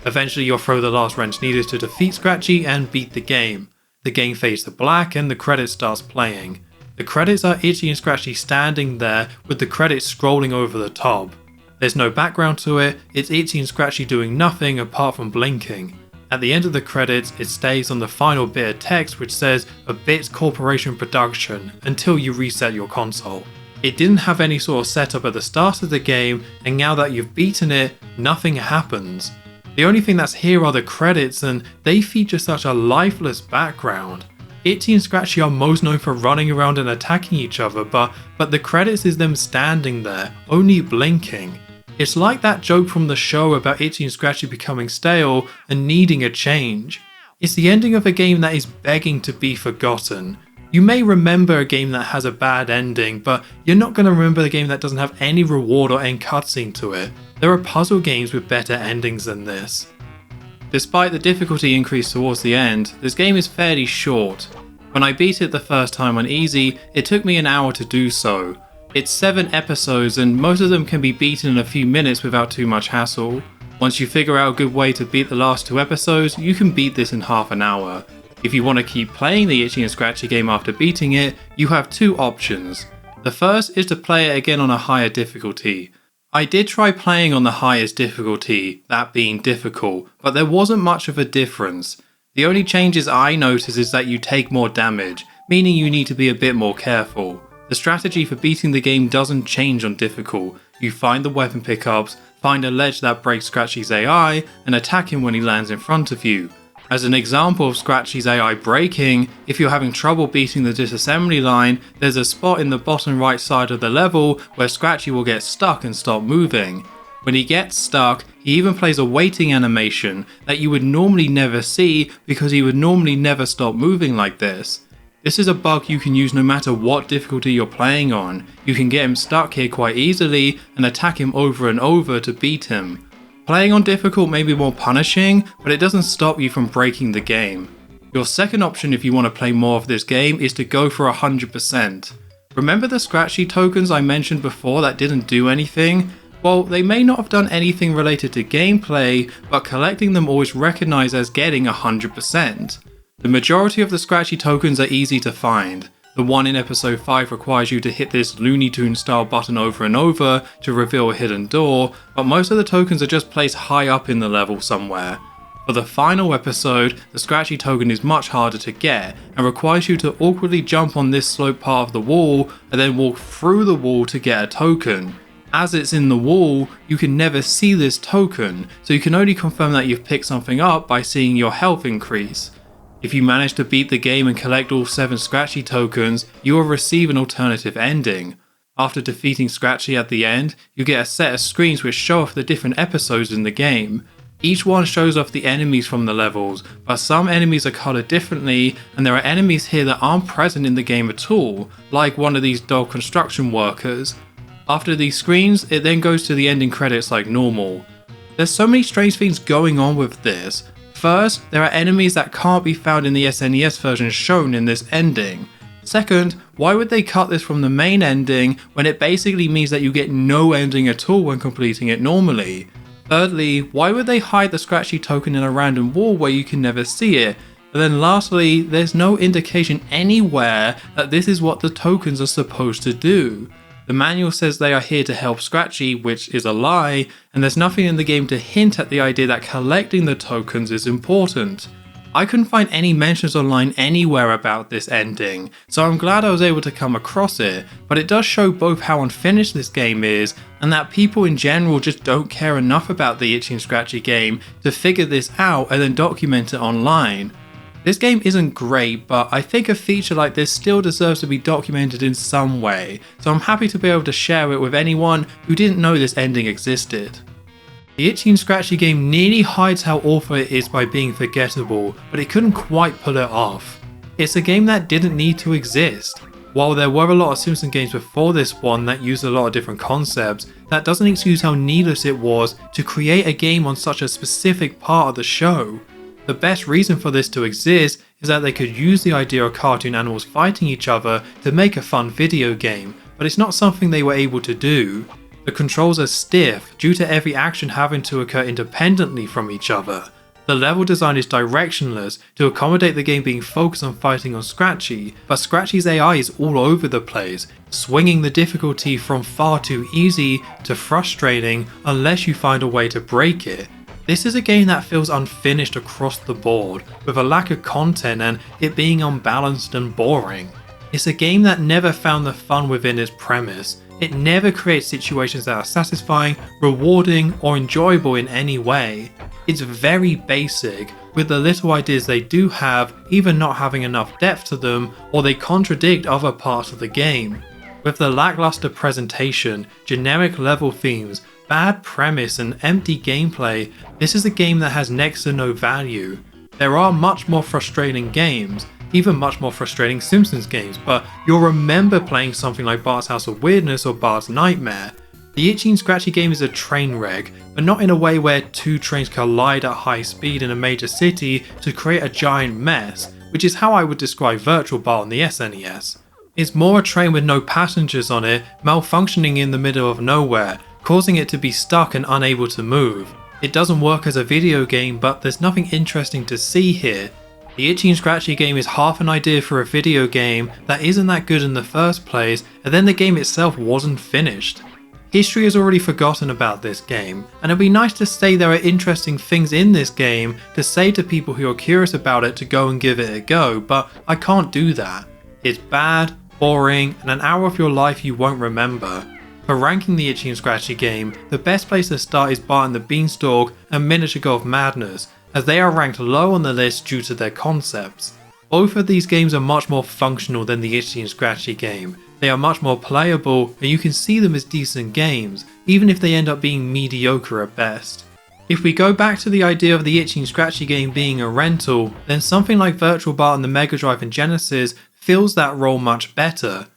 Eventually you'll throw the last wrench needed to defeat Scratchy and beat the game. The game fades to black and the credits starts playing. The credits are Itchy and Scratchy standing there with the credits scrolling over the top. There's no background to it, it's Itchy and Scratchy doing nothing apart from blinking. At the end of the credits, it stays on the final bit of text which says a Bits Corporation production until you reset your console. It didn't have any sort of setup at the start of the game, and now that you've beaten it, nothing happens. The only thing that's here are the credits, and they feature such a lifeless background. Itchy and Scratchy are most known for running around and attacking each other, but the credits is them standing there, only blinking. It's like that joke from the show about Itchy and Scratchy becoming stale and needing a change. It's the ending of a game that is begging to be forgotten. You may remember a game that has a bad ending, but you're not going to remember a game that doesn't have any reward or end cutscene to it. There are puzzle games with better endings than this. Despite the difficulty increase towards the end, this game is fairly short. When I beat it the first time on easy, it took me an hour to do so. It's 7 episodes and most of them can be beaten in a few minutes without too much hassle. Once you figure out a good way to beat the last 2 episodes, you can beat this in half an hour. If you want to keep playing the Itchy and Scratchy game after beating it, you have 2 options. The first is to play it again on a higher difficulty. I did try playing on the highest difficulty, that being difficult, but there wasn't much of a difference. The only changes I noticed is that you take more damage, meaning you need to be a bit more careful. The strategy for beating the game doesn't change on difficult. You find the weapon pickups, find a ledge that breaks Scratchy's AI, and attack him when he lands in front of you. As an example of Scratchy's AI breaking, if you're having trouble beating the disassembly line, there's a spot in the bottom right side of the level where Scratchy will get stuck and stop moving. When he gets stuck, he even plays a waiting animation that you would normally never see because he would normally never stop moving like this. This is a bug you can use no matter what difficulty you're playing on. You can get him stuck here quite easily and attack him over and over to beat him. Playing on difficult may be more punishing, but it doesn't stop you from breaking the game. Your second option if you want to play more of this game is to go for 100%. Remember the Scratchy tokens I mentioned before that didn't do anything? Well, they may not have done anything related to gameplay, but collecting them always recognised as getting 100%. The majority of the Scratchy tokens are easy to find. The one in episode 5 requires you to hit this Looney Tunes style button over and over to reveal a hidden door, but most of the tokens are just placed high up in the level somewhere. For the final episode, the Scratchy token is much harder to get and requires you to awkwardly jump on this slope part of the wall and then walk through the wall to get a token. As it's in the wall, you can never see this token, so you can only confirm that you've picked something up by seeing your health increase. If you manage to beat the game and collect all 7 Scratchy tokens, you will receive an alternative ending. After defeating Scratchy at the end, you get a set of screens which show off the different episodes in the game. Each one shows off the enemies from the levels, but some enemies are coloured differently, and there are enemies here that aren't present in the game at all, like one of these dog construction workers. After these screens, it then goes to the ending credits like normal. There's so many strange things going on with this. First, there are enemies that can't be found in the SNES version shown in this ending. Second, why would they cut this from the main ending when it basically means that you get no ending at all when completing it normally? Thirdly, why would they hide the Scratchy token in a random wall where you can never see it? And then lastly, there's no indication anywhere that this is what the tokens are supposed to do. The manual says they are here to help Scratchy, which is a lie, and there's nothing in the game to hint at the idea that collecting the tokens is important. I couldn't find any mentions online anywhere about this ending, so I'm glad I was able to come across it, but it does show both how unfinished this game is, and that people in general just don't care enough about the Itchy Scratchy game to figure this out and then document it online. This game isn't great, but I think a feature like this still deserves to be documented in some way, so I'm happy to be able to share it with anyone who didn't know this ending existed. The Itchy Scratchy game nearly hides how awful it is by being forgettable, but it couldn't quite pull it off. It's a game that didn't need to exist. While there were a lot of Simpsons games before this one that used a lot of different concepts, that doesn't excuse how needless it was to create a game on such a specific part of the show. The best reason for this to exist is that they could use the idea of cartoon animals fighting each other to make a fun video game, but it's not something they were able to do. The controls are stiff due to every action having to occur independently from each other. The level design is directionless to accommodate the game being focused on fighting on Scratchy, but Scratchy's AI is all over the place, swinging the difficulty from far too easy to frustrating unless you find a way to break it. This is a game that feels unfinished across the board, with a lack of content and it being unbalanced and boring. It's a game that never found the fun within its premise. It never creates situations that are satisfying, rewarding, or enjoyable in any way. It's very basic, with the little ideas they do have either not having enough depth to them, or they contradict other parts of the game. With the lackluster presentation, generic level themes, bad premise, and empty gameplay, this is a game that has next to no value. There are much more frustrating games, even much more frustrating Simpsons games, but you'll remember playing something like Bart's House of Weirdness or Bart's Nightmare. The Itchy Scratchy game is a train wreck, but not in a way where two trains collide at high speed in a major city to create a giant mess, which is how I would describe Virtual Bart on the SNES. It's more a train with no passengers on it, malfunctioning in the middle of nowhere, causing it to be stuck and unable to move. It doesn't work as a video game, but there's nothing interesting to see here. The Itchy Scratchy game is half an idea for a video game that isn't that good in the first place, and then the game itself wasn't finished. History has already forgotten about this game, and it'd be nice to say there are interesting things in this game to say to people who are curious about it to go and give it a go, but I can't do that. It's bad, boring, and an hour of your life you won't remember. For ranking the Itchy Scratchy game, the best place to start is Bart and the Beanstalk and Miniature Golf Madness, as they are ranked low on the list due to their concepts. Both of these games are much more functional than the Itchy Scratchy game. They are much more playable, and you can see them as decent games, even if they end up being mediocre at best. If we go back to the idea of the Itchy Scratchy game being a rental, then something like Virtual Bart on the Mega Drive and Genesis fills that role much better.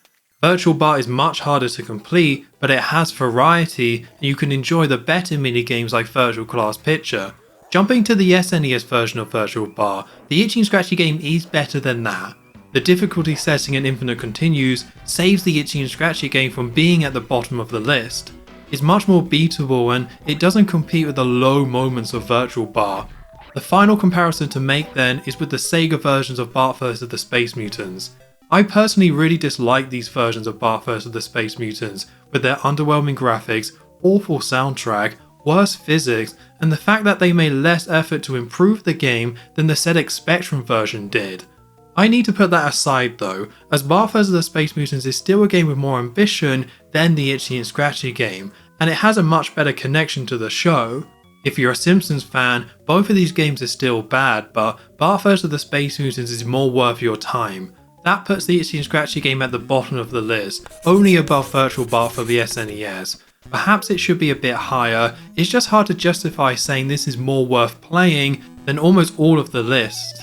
Virtual Bart is much harder to complete, but it has variety, and you can enjoy the better minigames like Virtual Class Picture. Jumping to the SNES version of Virtual Bart, the Itchy Scratchy game is better than that. The difficulty setting and infinite continues saves the Itchy Scratchy game from being at the bottom of the list. It's much more beatable and it doesn't compete with the low moments of Virtual Bart. The final comparison to make then is with the Sega versions of Bart vs the Space Mutants. I personally really dislike these versions of Bart vs the Space Mutants with their underwhelming graphics, awful soundtrack, worse physics, and the fact that they made less effort to improve the game than the ZX Spectrum version did. I need to put that aside though, as Bart vs the Space Mutants is still a game with more ambition than the Itchy and Scratchy game, and it has a much better connection to the show. If you're a Simpsons fan, both of these games are still bad, but Bart vs the Space Mutants is more worth your time. That puts the Itchy and Scratchy game at the bottom of the list, only above Virtual Bart for the SNES. Perhaps it should be a bit higher, it's just hard to justify saying this is more worth playing than almost all of the list.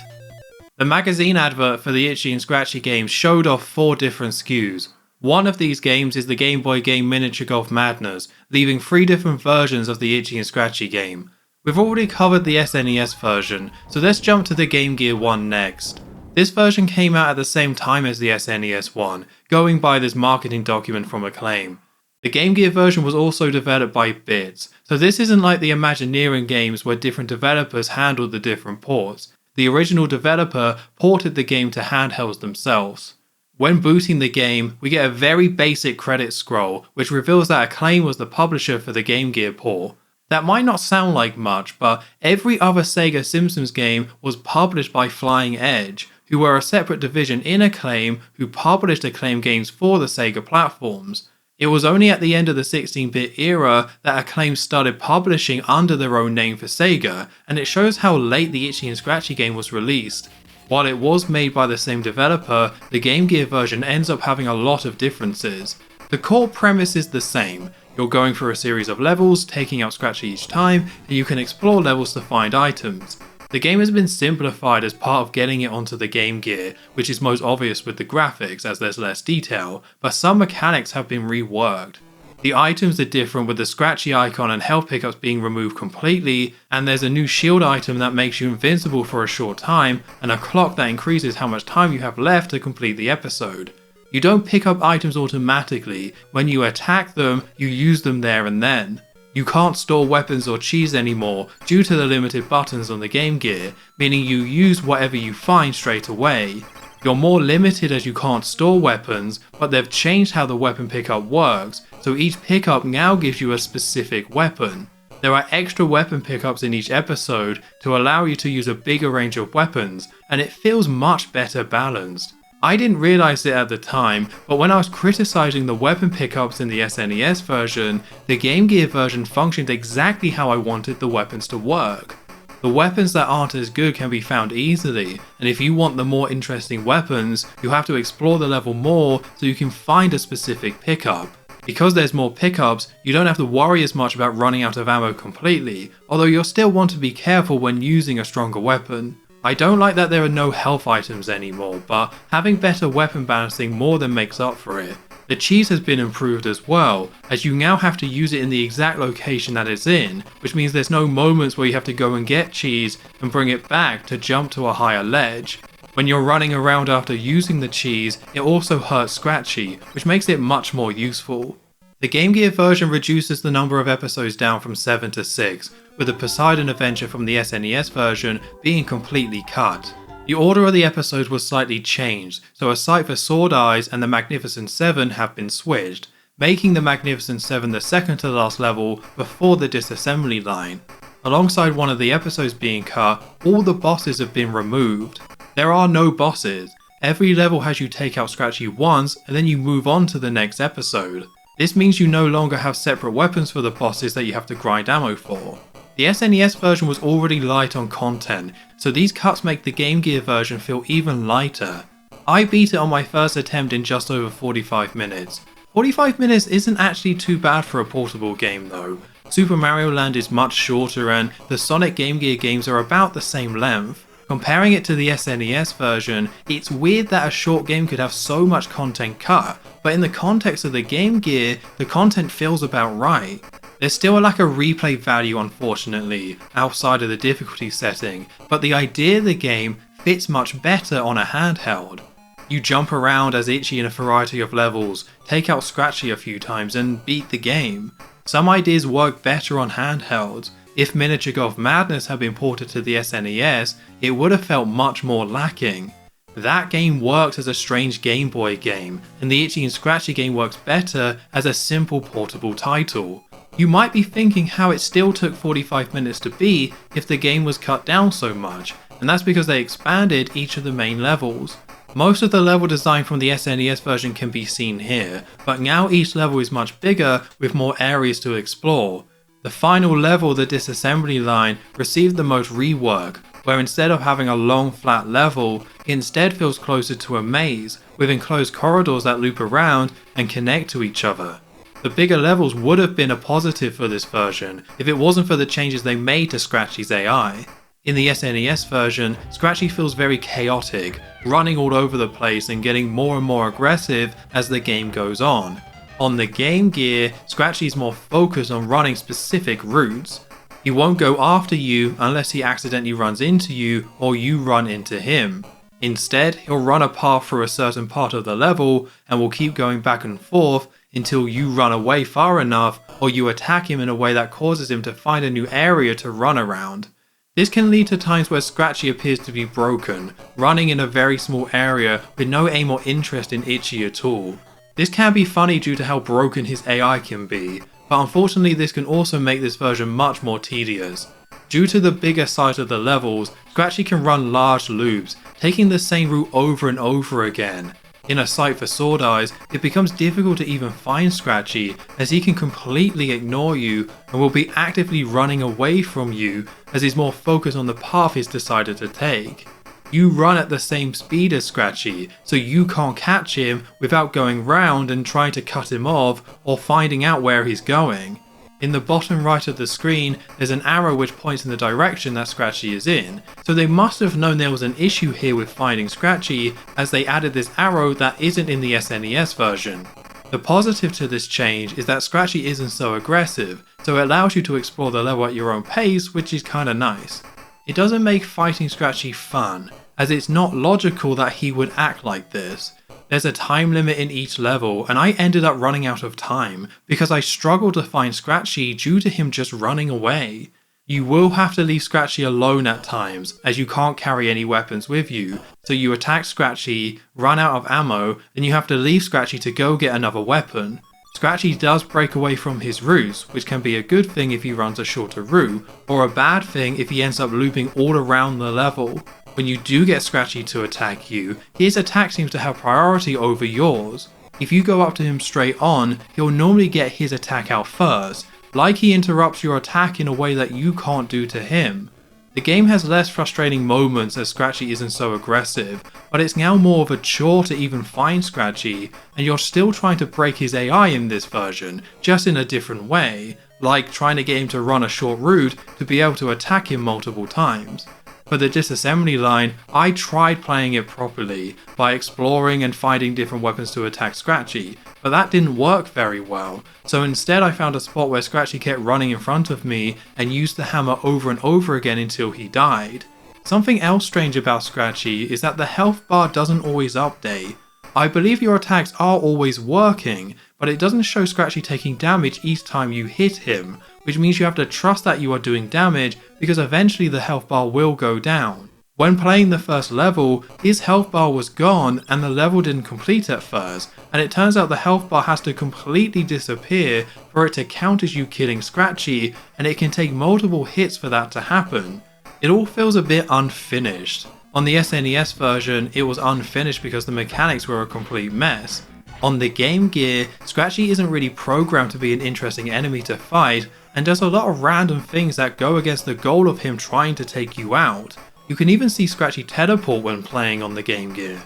The magazine advert for the Itchy and Scratchy game showed off 4 different SKUs. One of these games is the Game Boy game Miniature Golf Madness, leaving 3 different versions of the Itchy and Scratchy game. We've already covered the SNES version, so let's jump to the Game Gear one next. This version came out at the same time as the SNES one, going by this marketing document from Acclaim. The Game Gear version was also developed by Bits, so this isn't like the Imagineering games where different developers handled the different ports. The original developer ported the game to handhelds themselves. When booting the game, we get a very basic credit scroll, which reveals that Acclaim was the publisher for the Game Gear port. That might not sound like much, but every other Sega Simpsons game was published by Flying Edge, who were a separate division in Acclaim who published Acclaim games for the Sega platforms. It was only at the end of the 16-bit era that Acclaim started publishing under their own name for Sega, and it shows how late the Itchy and Scratchy game was released. While it was made by the same developer, the Game Gear version ends up having a lot of differences. The core premise is the same. You're going through a series of levels, taking out Scratchy each time, and you can explore levels to find items. The game has been simplified as part of getting it onto the Game Gear, which is most obvious with the graphics as there's less detail, but some mechanics have been reworked. The items are different with the Scratchy icon and health pickups being removed completely, and there's a new shield item that makes you invincible for a short time, and a clock that increases how much time you have left to complete the episode. You don't pick up items automatically. When you attack them, you use them there and then. You can't store weapons or cheese anymore due to the limited buttons on the Game Gear, meaning you use whatever you find straight away. You're more limited as you can't store weapons, but they've changed how the weapon pickup works, so each pickup now gives you a specific weapon. There are extra weapon pickups in each episode to allow you to use a bigger range of weapons, and it feels much better balanced. I didn't realise it at the time, but when I was criticising the weapon pickups in the SNES version, the Game Gear version functioned exactly how I wanted the weapons to work. The weapons that aren't as good can be found easily, and if you want the more interesting weapons, you have to explore the level more so you can find a specific pickup. Because there's more pickups, you don't have to worry as much about running out of ammo completely, although you'll still want to be careful when using a stronger weapon. I don't like that there are no health items anymore, but having better weapon balancing more than makes up for it. The cheese has been improved as well, as you now have to use it in the exact location that it's in, which means there's no moments where you have to go and get cheese and bring it back to jump to a higher ledge. When you're running around after using the cheese, it also hurts Scratchy, which makes it much more useful. The Game Gear version reduces the number of episodes down from 7 to 6, with the Pussedion adventure from the SNES version being completely cut. The order of the episodes was slightly changed, so a site for Sword Eyes and the Magnificent 7 have been switched, making the Magnificent 7 the second to last level before the Disassembly line. Alongside one of the episodes being cut, all the bosses have been removed. There are no bosses. Every level has you take out Scratchy once and then you move on to the next episode. This means you no longer have separate weapons for the bosses that you have to grind ammo for. The SNES version was already light on content, so these cuts make the Game Gear version feel even lighter. I beat it on my first attempt in just over 45 minutes. 45 minutes isn't actually too bad for a portable game though. Super Mario Land is much shorter and the Sonic Game Gear games are about the same length. Comparing it to the SNES version, it's weird that a short game could have so much content cut, but in the context of the Game Gear, the content feels about right. There's still a lack of replay value unfortunately, outside of the difficulty setting, but the idea of the game fits much better on a handheld. You jump around as Itchy in a variety of levels, take out Scratchy a few times and beat the game. Some ideas work better on handhelds. If Miniature Golf Madness had been ported to the SNES, it would have felt much more lacking. That game works as a strange Game Boy game, and the Itchy and Scratchy game works better as a simple portable title. You might be thinking how it still took 45 minutes to beat if the game was cut down so much, and that's because they expanded each of the main levels. Most of the level design from the SNES version can be seen here, but now each level is much bigger with more areas to explore. The final level, the Disassembly line, received the most rework, where instead of having a long flat level, it instead feels closer to a maze, with enclosed corridors that loop around and connect to each other. The bigger levels would have been a positive for this version if it wasn't for the changes they made to Scratchy's AI. In the SNES version, Scratchy feels very chaotic, running all over the place and getting more and more aggressive as the game goes on. On the Game Gear, Scratchy is more focused on running specific routes. He won't go after you unless he accidentally runs into you or you run into him. Instead, he'll run a path through a certain part of the level and will keep going back and forth until you run away far enough or you attack him in a way that causes him to find a new area to run around. This can lead to times where Scratchy appears to be broken, running in a very small area with no aim or interest in Itchy at all. This can be funny due to how broken his AI can be. but unfortunately this can also make this version much more tedious. Due to the bigger size of the levels, Scratchy can run large loops, taking the same route over and over again. In a sight for Sword Eyes, it becomes difficult to even find Scratchy, as he can completely ignore you and will be actively running away from you as he's more focused on the path he's decided to take. You run at the same speed as Scratchy, so you can't catch him without going round and trying to cut him off or finding out where he's going. In the bottom right of the screen, there's an arrow which points in the direction that Scratchy is in, so they must have known there was an issue here with finding Scratchy, as they added this arrow that isn't in the SNES version. The positive to this change is that Scratchy isn't so aggressive, so it allows you to explore the level at your own pace, which is kinda nice. It doesn't make fighting Scratchy fun, as it's not logical that he would act like this. There's a time limit in each level, and I ended up running out of time because I struggled to find Scratchy due to him just running away. You will have to leave Scratchy alone at times, as you can't carry any weapons with you, so you attack Scratchy, run out of ammo, then you have to leave Scratchy to go get another weapon. Scratchy does break away from his routes, which can be a good thing if he runs a shorter route, or a bad thing if he ends up looping all around the level. When you do get Scratchy to attack you, his attack seems to have priority over yours. If you go up to him straight on, he'll normally get his attack out first, like he interrupts your attack in a way that you can't do to him. The game has less frustrating moments as Scratchy isn't so aggressive, but it's now more of a chore to even find Scratchy, and you're still trying to break his AI in this version, just in a different way, like trying to get him to run a short route to be able to attack him multiple times. For the Disassembly line, I tried playing it properly, by exploring and finding different weapons to attack Scratchy, but that didn't work very well, so instead I found a spot where Scratchy kept running in front of me and used the hammer over and over again until he died. Something else strange about Scratchy is that the health bar doesn't always update. I believe your attacks are always working, but it doesn't show Scratchy taking damage each time you hit him, which means you have to trust that you are doing damage because eventually the health bar will go down. When playing the first level, his health bar was gone and the level didn't complete at first, and it turns out the health bar has to completely disappear for it to count as you killing Scratchy, and it can take multiple hits for that to happen. It all feels a bit unfinished. On the SNES version, it was unfinished because the mechanics were a complete mess. On the Game Gear, Scratchy isn't really programmed to be an interesting enemy to fight, and does a lot of random things that go against the goal of him trying to take you out. You can even see Scratchy teleport when playing on the Game Gear.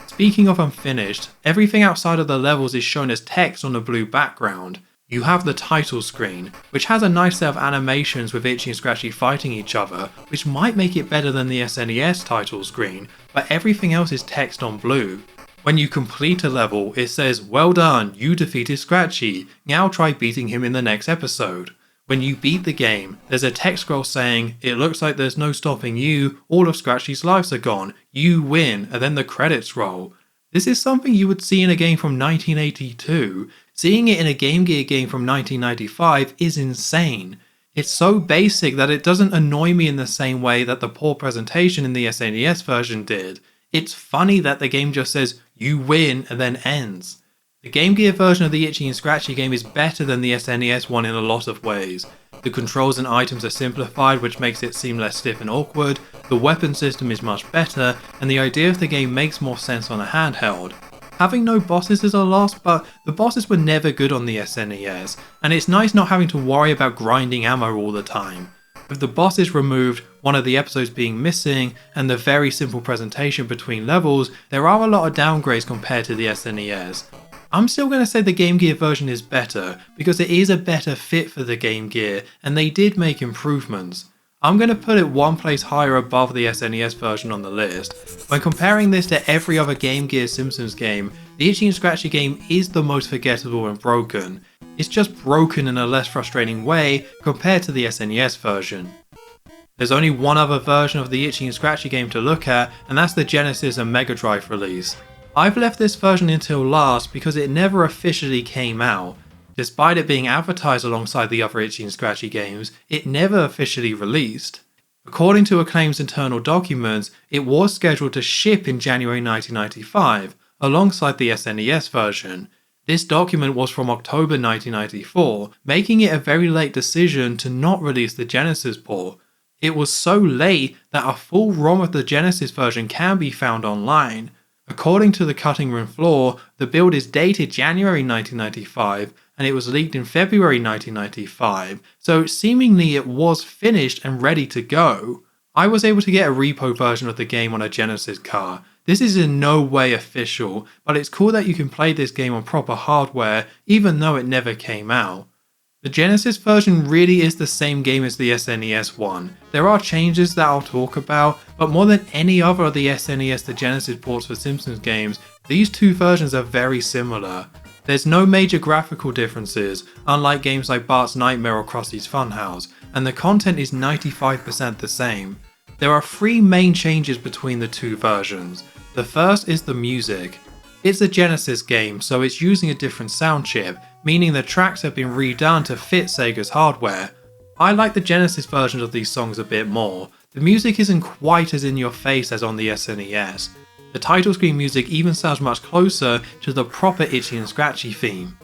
Speaking of unfinished, everything outside of the levels is shown as text on a blue background. You have the title screen, which has a nice set of animations with Itchy and Scratchy fighting each other, which might make it better than the SNES title screen, but everything else is text on blue. When you complete a level, it says, "Well done, you defeated Scratchy, now try beating him in the next episode." When you beat the game, there's a text scroll saying, "It looks like there's no stopping you, all of Scratchy's lives are gone, you win," and then the credits roll. This is something you would see in a game from 1982. Seeing it in a Game Gear game from 1995 is insane. It's so basic that it doesn't annoy me in the same way that the poor presentation in the SNES version did. It's funny that the game just says, "You win," and then ends. The Game Gear version of the Itchy and Scratchy game is better than the SNES one in a lot of ways. The controls and items are simplified, which makes it seem less stiff and awkward, the weapon system is much better, and the idea of the game makes more sense on a handheld. Having no bosses is a loss, but the bosses were never good on the SNES, and it's nice not having to worry about grinding ammo all the time. With the bosses removed, one of the episodes being missing, and the very simple presentation between levels, there are a lot of downgrades compared to the SNES. I'm still going to say the Game Gear version is better, because it is a better fit for the Game Gear, and they did make improvements. I'm going to put it one place higher above the SNES version on the list. When comparing this to every other Game Gear Simpsons game, the Itchy and Scratchy game is the most forgettable and broken. It's just broken in a less frustrating way compared to the SNES version. There's only one other version of the Itchy and Scratchy game to look at, and that's the Genesis and Mega Drive release. I've left this version until last because it never officially came out. Despite it being advertised alongside the other Itchy and Scratchy games, it never officially released. According to Acclaim's internal documents, it was scheduled to ship in January 1995, alongside the SNES version. This document was from October 1994, making it a very late decision to not release the Genesis port. It was so late that a full ROM of the Genesis version can be found online. According to the cutting room floor, the build is dated January 1995 and it was leaked in February 1995, so seemingly it was finished and ready to go. I was able to get a repo version of the game on a Genesis car. This is in no way official, but it's cool that you can play this game on proper hardware even though it never came out. The Genesis version really is the same game as the SNES one. There are changes that I'll talk about, but more than any other of the SNES to Genesis ports for Simpsons games, these two versions are very similar. There's no major graphical differences, unlike games like Bart's Nightmare or Krusty's Funhouse, and the content is 95% the same. There are three main changes between the two versions. The first is the music. It's a Genesis game, so it's using a different sound chip, meaning the tracks have been redone to fit Sega's hardware. I like the Genesis versions of these songs a bit more. The music isn't quite as in your face as on the SNES. The title screen music even sounds much closer to the proper Itchy and Scratchy theme.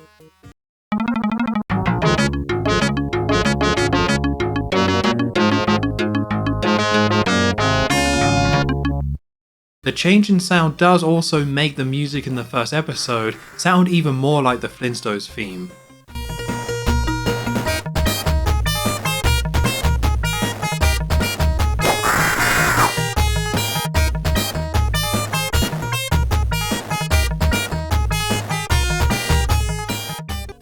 The change in sound does also make the music in the first episode sound even more like the Flintstones theme.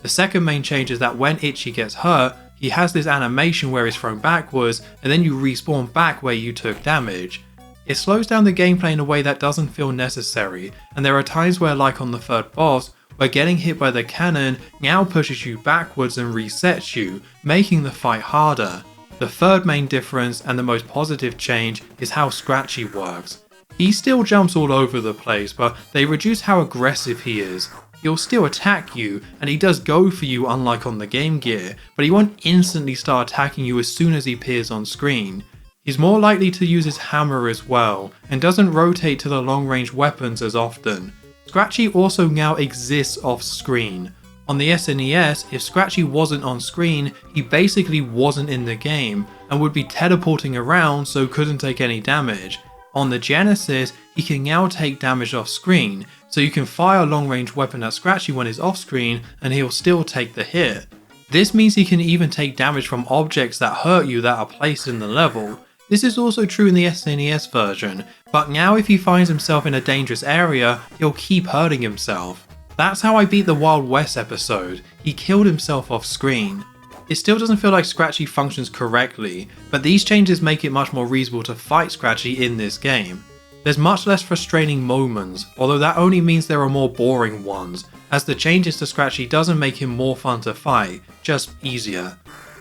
The second main change is that when Itchy gets hurt, he has this animation where he's thrown backwards and then you respawn back where you took damage. It slows down the gameplay in a way that doesn't feel necessary, and there are times where, like on the third boss, where getting hit by the cannon now pushes you backwards and resets you, making the fight harder. The third main difference and the most positive change is how Scratchy works. He still jumps all over the place, but they reduce how aggressive he is. He'll still attack you, and he does go for you unlike on the Game Gear, but he won't instantly start attacking you as soon as he appears on screen. He's more likely to use his hammer as well, and doesn't rotate to the long-range weapons as often. Scratchy also now exists off-screen. On the SNES, if Scratchy wasn't on screen, he basically wasn't in the game, and would be teleporting around so couldn't take any damage. On the Genesis, he can now take damage off-screen, so you can fire a long-range weapon at Scratchy when he's off-screen, and he'll still take the hit. This means he can even take damage from objects that hurt you that are placed in the level. This is also true in the SNES version, but now if he finds himself in a dangerous area, he'll keep hurting himself. That's how I beat the Wild West episode. He killed himself off screen. It still doesn't feel like Scratchy functions correctly, but these changes make it much more reasonable to fight Scratchy in this game. There's much less frustrating moments, although that only means there are more boring ones, as the changes to Scratchy doesn't make him more fun to fight, just easier.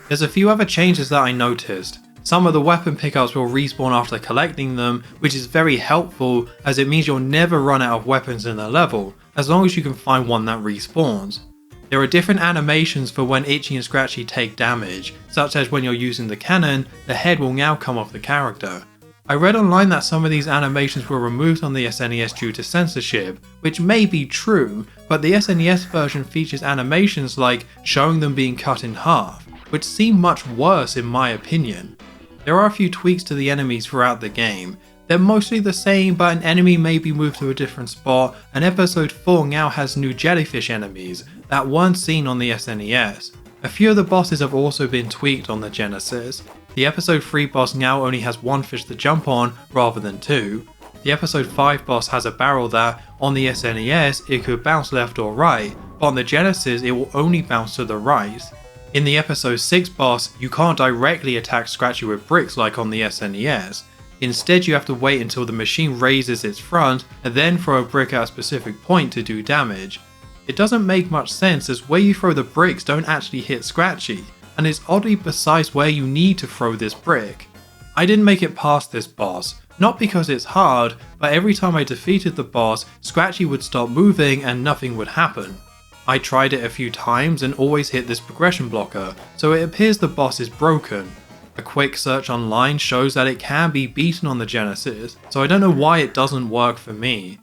There's a few other changes that I noticed. Some of the weapon pickups will respawn after collecting them, which is very helpful as it means you'll never run out of weapons in a level, as long as you can find one that respawns. There are different animations for when Itchy and Scratchy take damage, such as when you're using the cannon, the head will now come off the character. I read online that some of these animations were removed on the SNES due to censorship, which may be true, but the SNES version features animations like showing them being cut in half, which seem much worse in my opinion. There are a few tweaks to the enemies throughout the game. They're mostly the same, but an enemy may be moved to a different spot, and episode 4 now has new jellyfish enemies that weren't seen on the SNES. A few of the bosses have also been tweaked on the Genesis. The episode 3 boss now only has one fish to jump on rather than two. The episode 5 boss has a barrel that, on the SNES, it could bounce left or right, but on the Genesis it will only bounce to the right. In the episode 6 boss, you can't directly attack Scratchy with bricks like on the SNES. Instead, you have to wait until the machine raises its front and then throw a brick at a specific point to do damage. It doesn't make much sense as where you throw the bricks don't actually hit Scratchy, and it's oddly precise where you need to throw this brick. I didn't make it past this boss, not because it's hard, but every time I defeated the boss, Scratchy would stop moving and nothing would happen. I tried it a few times and always hit this progression blocker, so it appears the boss is broken. A quick search online shows that it can be beaten on the Genesis, so I don't know why it doesn't work for me.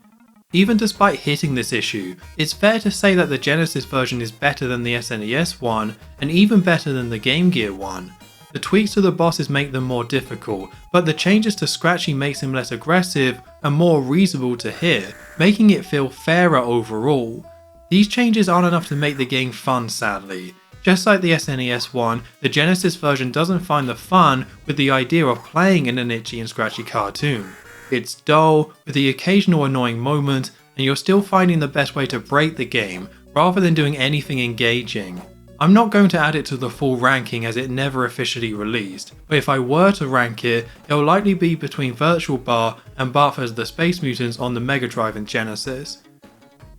Even despite hitting this issue, it's fair to say that the Genesis version is better than the SNES one, and even better than the Game Gear one. The tweaks to the bosses make them more difficult, but the changes to Scratchy makes him less aggressive and more reasonable to hit, making it feel fairer overall. These changes aren't enough to make the game fun, sadly. Just like the SNES one, the Genesis version doesn't find the fun with the idea of playing in an Itchy and Scratchy cartoon. It's dull, with the occasional annoying moment, and you're still finding the best way to break the game, rather than doing anything engaging. I'm not going to add it to the full ranking as it never officially released, but if I were to rank it, it'll likely be between Virtual Bar and Bartha's The Space Mutants on the Mega Drive and Genesis.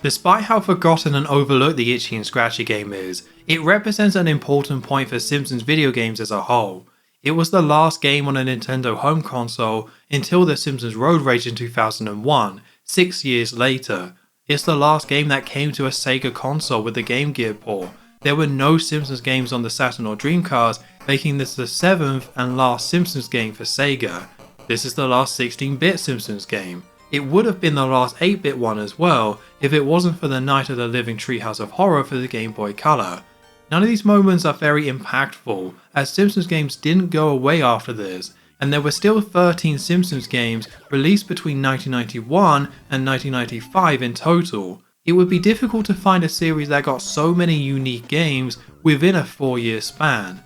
Despite how forgotten and overlooked the Itchy and Scratchy game is, it represents an important point for Simpsons video games as a whole. It was the last game on a Nintendo home console until The Simpsons Road Rage in 2001, 6 years later. It's the last game that came to a Sega console with the Game Gear port. There were no Simpsons games on the Saturn or Dreamcast, making this the 7th and last Simpsons game for Sega. This is the last 16-bit Simpsons game. It would have been the last 8-bit one as well, if it wasn't for the Night of the Living Treehouse of Horror for the Game Boy Color. None of these moments are very impactful, as Simpsons games didn't go away after this, and there were still 13 Simpsons games released between 1991 and 1995 in total. It would be difficult to find a series that got so many unique games within a 4-year span.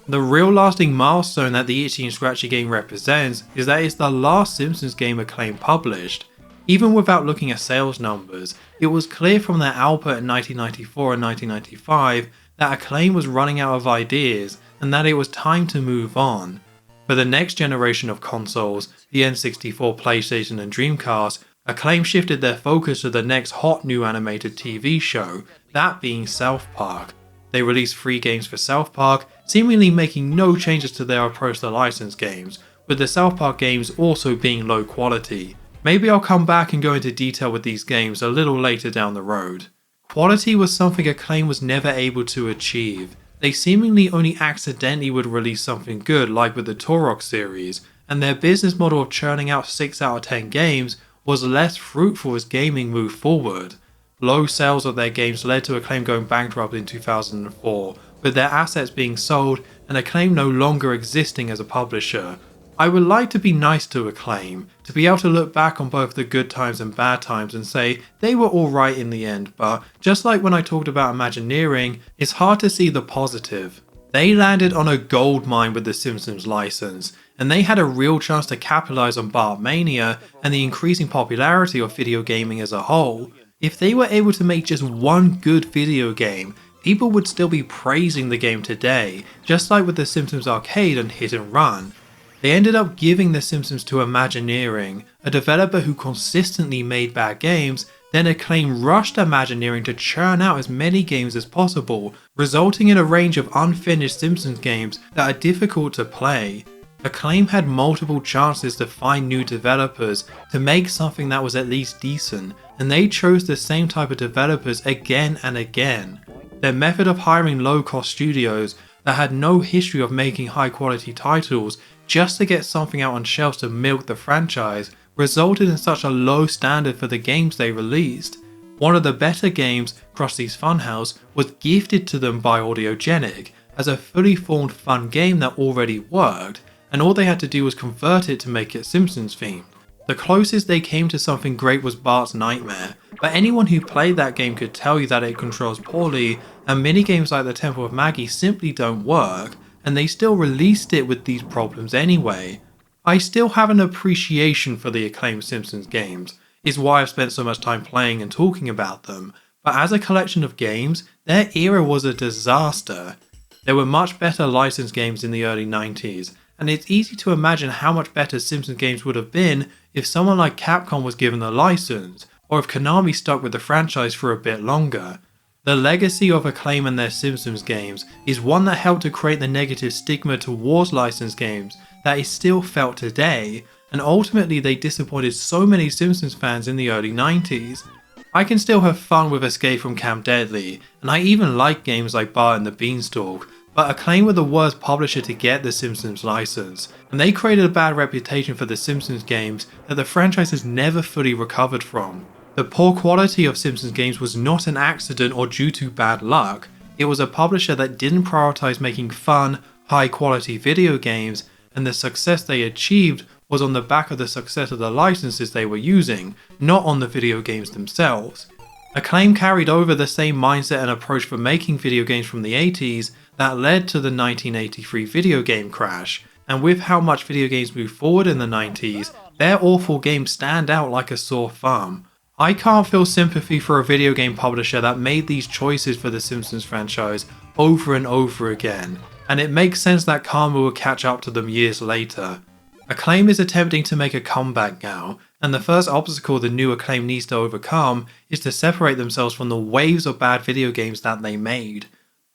The real lasting milestone that the Itchy and Scratchy game represents is that it's the last Simpsons game Acclaim published. Even without looking at sales numbers, it was clear from their output in 1994 and 1995 that Acclaim was running out of ideas and that it was time to move on. For the next generation of consoles, the N64, PlayStation and Dreamcast, Acclaim shifted their focus to the next hot new animated TV show, that being South Park. They released 3 games for South Park, seemingly making no changes to their approach to licensed games, with the South Park games also being low quality. Maybe I'll come back and go into detail with these games a little later down the road. Quality was something Acclaim was never able to achieve. They seemingly only accidentally would release something good like with the Turok series, and their business model of churning out 6 out of 10 games was less fruitful as gaming moved forward. Low sales of their games led to Acclaim going bankrupt in 2004, with their assets being sold and Acclaim no longer existing as a publisher. I would like to be nice to Acclaim, to be able to look back on both the good times and bad times and say they were alright in the end, but just like when I talked about Imagineering, it's hard to see the positive. They landed on a gold mine with the Simpsons license, and they had a real chance to capitalize on Bart Mania and the increasing popularity of video gaming as a whole. If they were able to make just one good video game, people would still be praising the game today, just like with the Simpsons Arcade and Hit and Run. They ended up giving The Simpsons to Imagineering, a developer who consistently made bad games. Then Acclaim rushed Imagineering to churn out as many games as possible, resulting in a range of unfinished Simpsons games that are difficult to play. Acclaim had multiple chances to find new developers to make something that was at least decent, and they chose the same type of developers again and again. Their method of hiring low-cost studios that had no history of making high-quality titles just to get something out on shelves to milk the franchise resulted in such a low standard for the games they released. One of the better games, Krusty's Funhouse, was gifted to them by Audiogenic as a fully formed fun game that already worked, and all they had to do was convert it to make it Simpsons themed. The closest they came to something great was Bart's Nightmare, but anyone who played that game could tell you that it controls poorly, and minigames like the Temple of Maggie simply don't work, and they still released it with these problems anyway. I still have an appreciation for the acclaimed Simpsons games, is why I've spent so much time playing and talking about them, but as a collection of games, their era was a disaster. There were much better licensed games in the early 90s, and it's easy to imagine how much better Simpsons games would have been if someone like Capcom was given the license, or if Konami stuck with the franchise for a bit longer. The legacy of Acclaim and their Simpsons games is one that helped to create the negative stigma towards licensed games that is still felt today, and ultimately they disappointed so many Simpsons fans in the early 90s. I can still have fun with Escape from Camp Deadly, and I even like games like Bart and the Beanstalk, but Acclaim were the worst publisher to get the Simpsons license, and they created a bad reputation for the Simpsons games that the franchise has never fully recovered from. The poor quality of Simpsons games was not an accident or due to bad luck. It was a publisher that didn't prioritize making fun, high quality video games, and the success they achieved was on the back of the success of the licenses they were using, not on the video games themselves. Acclaim carried over the same mindset and approach for making video games from the 80s that led to the 1983 video game crash, and with how much video games moved forward in the 90s, their awful games stand out like a sore thumb. I can't feel sympathy for a video game publisher that made these choices for the Simpsons franchise over and over again, and it makes sense that karma will catch up to them years later. Acclaim is attempting to make a comeback now, and the first obstacle the new Acclaim needs to overcome is to separate themselves from the waves of bad video games that they made.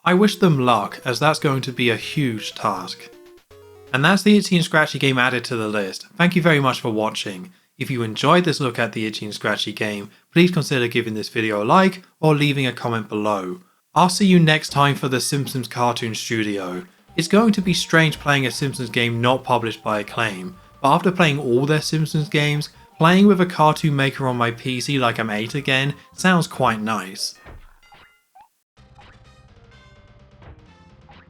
I wish them luck, as that's going to be a huge task. And that's the Itchy and Scratchy game added to the list. Thank you very much for watching. If you enjoyed this look at the Itchy and Scratchy game, please consider giving this video a like or leaving a comment below. I'll see you next time for the Simpsons Cartoon Studio. It's going to be strange playing a Simpsons game not published by Acclaim, but after playing all their Simpsons games, playing with a cartoon maker on my PC like I'm 8 again sounds quite nice.